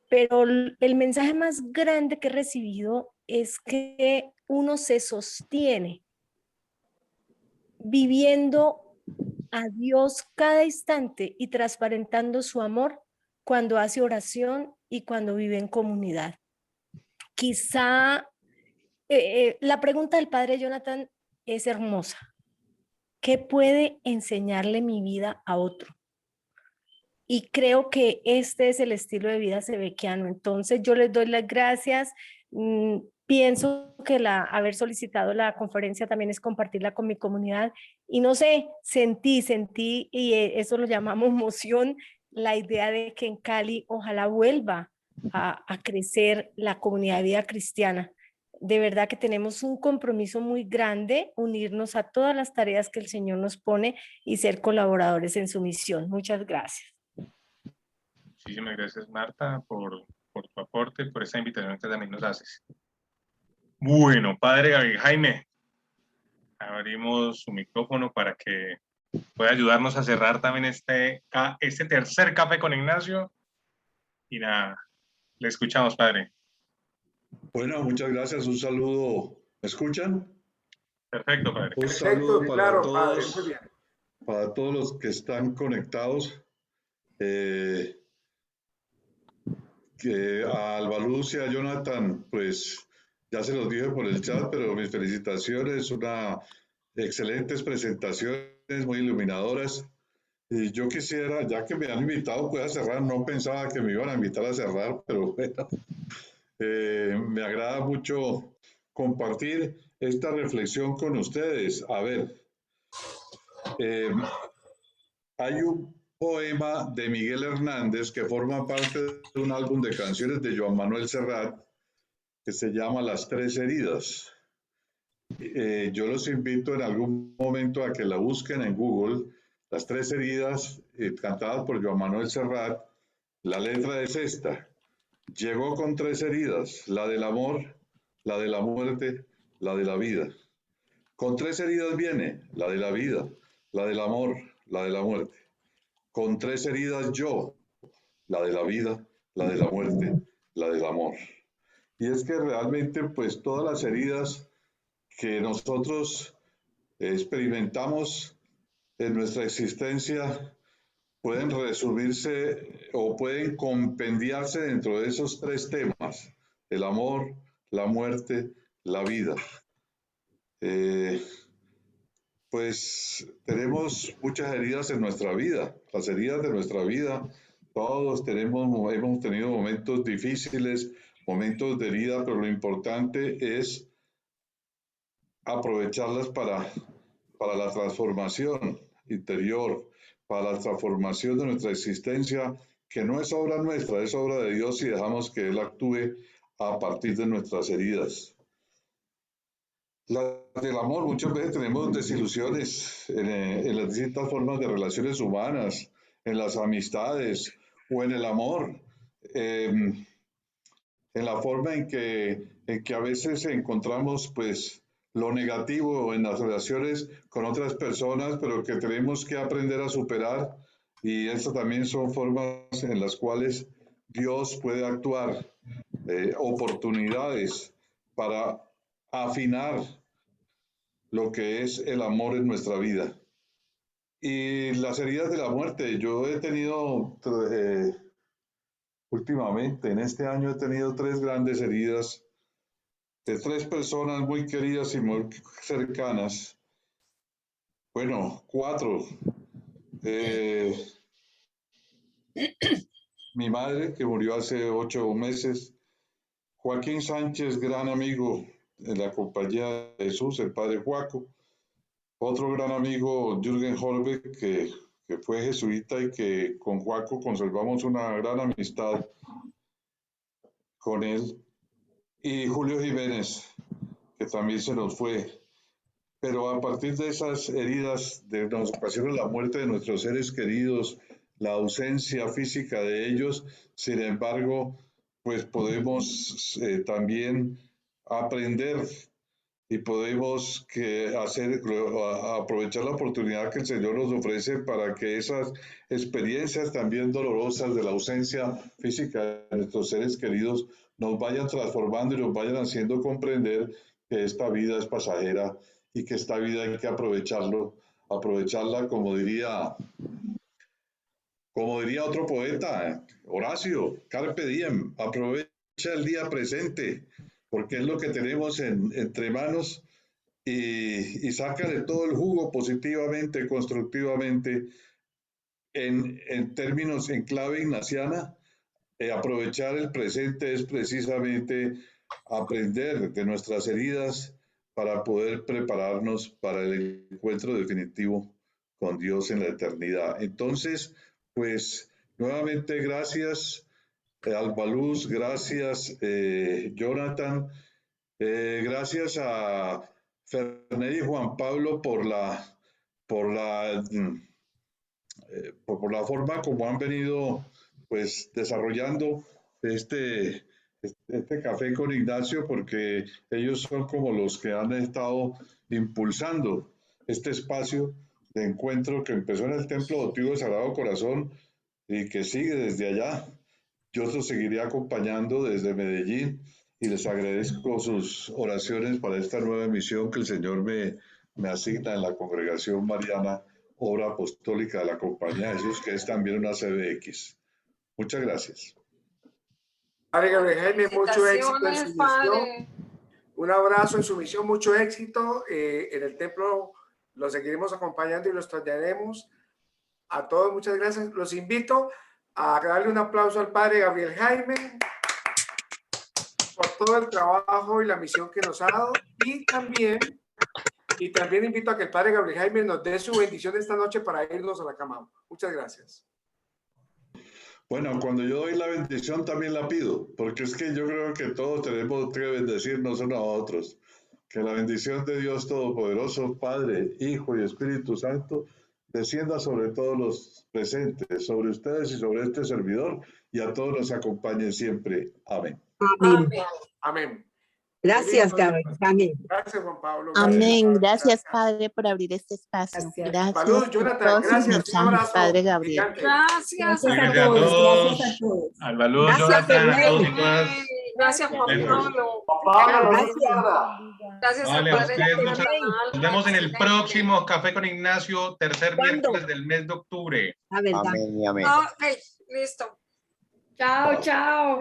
Pero el mensaje más grande que he recibido es que uno se sostiene viviendo a Dios cada instante y transparentando su amor cuando hace oración y cuando vive en comunidad. Quizá la pregunta del padre Jonathan es hermosa. ¿Qué puede enseñarle mi vida a otro? Y creo que este es el estilo de vida sebequiano. Entonces yo les doy las gracias. Pienso que haber solicitado la conferencia también es compartirla con mi comunidad. Y no sé, sentí, y eso lo llamamos moción, la idea de que en Cali ojalá vuelva a crecer la comunidad de vida cristiana. De verdad que tenemos un compromiso muy grande, unirnos a todas las tareas que el Señor nos pone y ser colaboradores en su misión. Muchas gracias.
Muchísimas gracias, Marta, por tu aporte, por esa invitación que también nos haces. Bueno, padre Gabriel Jaime, abrimos su micrófono para que pueda ayudarnos a cerrar también este tercer café con Ignacio. Y nada, le escuchamos, padre.
Bueno, muchas gracias. Un saludo. ¿Me escuchan?
Perfecto, padre.
Un saludo para
claro,
todos,
padre, muy bien.
para todos los que están conectados. Que a Albaluz y a Jonathan, pues ya se los dije por el chat, pero mis felicitaciones, excelentes presentaciones, muy iluminadoras. Y yo quisiera, ya que me han invitado, pueda cerrar. No pensaba que me iban a invitar a cerrar, pero bueno, me agrada mucho compartir esta reflexión con ustedes. A ver, hay un poema de Miguel Hernández que forma parte de un álbum de canciones de Joan Manuel Serrat que se llama Las Tres Heridas. Yo los invito en algún momento a que la busquen en Google, Las Tres Heridas, cantadas por Joan Manuel Serrat. La letra es esta: llegó con tres heridas, la del amor, la de la muerte, la de la vida. Con tres heridas viene, la de la vida, la del amor, la de la muerte. Con tres heridas yo, la de la vida, la de la muerte, la del amor. Y es que realmente pues todas las heridas que nosotros experimentamos en nuestra existencia pueden resumirse o pueden compendiarse dentro de esos tres temas: el amor, la muerte, la vida. Pues tenemos muchas heridas en nuestra vida, las heridas de nuestra vida. Todos hemos tenido momentos difíciles, momentos de herida, pero lo importante es aprovecharlas para la transformación interior, para la transformación de nuestra existencia, que no es obra nuestra, es obra de Dios, y dejamos que Él actúe a partir de nuestras heridas. Del amor, muchas veces tenemos desilusiones en las distintas formas de relaciones humanas, en las amistades o en el amor, en la forma en que a veces encontramos pues lo negativo en las relaciones con otras personas, pero que tenemos que aprender a superar, y estas también son formas en las cuales Dios puede actuar, oportunidades para afinar lo que es el amor en nuestra vida. Y las heridas de la muerte, yo he tenido últimamente, en este año he tenido tres grandes heridas de tres personas muy queridas y muy cercanas. Bueno, cuatro. Mi madre, que murió hace 8 meses. Joaquín Sánchez, gran amigo de la compañía de Jesús, el padre Juaco. Otro gran amigo, Jürgen Holbeck, que fue jesuita y que con Juaco conservamos una gran amistad con él. Y Julio Jiménez, que también se nos fue. Pero a partir de esas heridas, nos ocasiona la muerte de nuestros seres queridos, la ausencia física de ellos. Sin embargo, pues podemos también aprender y podemos aprovechar la oportunidad que el Señor nos ofrece para que esas experiencias también dolorosas de la ausencia física de nuestros seres queridos nos vayan transformando y nos vayan haciendo comprender que esta vida es pasajera y que esta vida hay que aprovecharla como diría otro poeta, Horacio, carpe diem, aprovecha el día presente, porque es lo que tenemos entre manos y sácale todo el jugo positivamente, constructivamente, en términos, en clave ignaciana. Aprovechar el presente es precisamente aprender de nuestras heridas para poder prepararnos para el encuentro definitivo con Dios en la eternidad. Entonces, pues nuevamente gracias Albaluz, gracias Jonathan, gracias a Ferney y Juan Pablo por la forma como han venido pues desarrollando este café con Ignacio, porque ellos son como los que han estado impulsando este espacio de encuentro que empezó en el Templo Votivo del Sagrado Corazón y que sigue desde allá. Yo los seguiré acompañando desde Medellín y les agradezco sus oraciones para esta nueva misión que el Señor me asigna en la Congregación Mariana Obra Apostólica de la Compañía de Jesús, que es también una CBX. Muchas gracias.
Padre Gabriel Jaime, mucho éxito en su misión. Un abrazo en su misión, mucho éxito. En el templo lo seguiremos acompañando y los traeremos. A todos, muchas gracias. Los invito a darle un aplauso al Padre Gabriel Jaime por todo el trabajo y la misión que nos ha dado. Y también invito a que el Padre Gabriel Jaime nos dé su bendición esta noche para irnos a la cama. Muchas gracias.
Bueno, cuando yo doy la bendición también la pido, porque es que yo creo que todos tenemos que bendecirnos unos a otros. Que la bendición de Dios Todopoderoso, Padre, Hijo y Espíritu Santo, descienda sobre todos los presentes, sobre ustedes y sobre este servidor, y a todos nos acompañe siempre. Amén.
Amén.
Amén.
Gracias, Gabriel. Amén.
Gracias, Juan Pablo.
Amén. Gracias, Padre, por abrir este espacio. Gracias.
Salud, Jonathan. Gracias. Un abrazo.
Padre Gabriel.
Gracias
a todos. Albaluz, Jonathan, a todos y todas.
Gracias, Juan Pablo. Gracias
Vale,
a
a ustedes nos vemos en el próximo Café con Ignacio, tercer miércoles del mes de octubre.
A ver,
amén y amén.
Ok, listo. Chao, chao.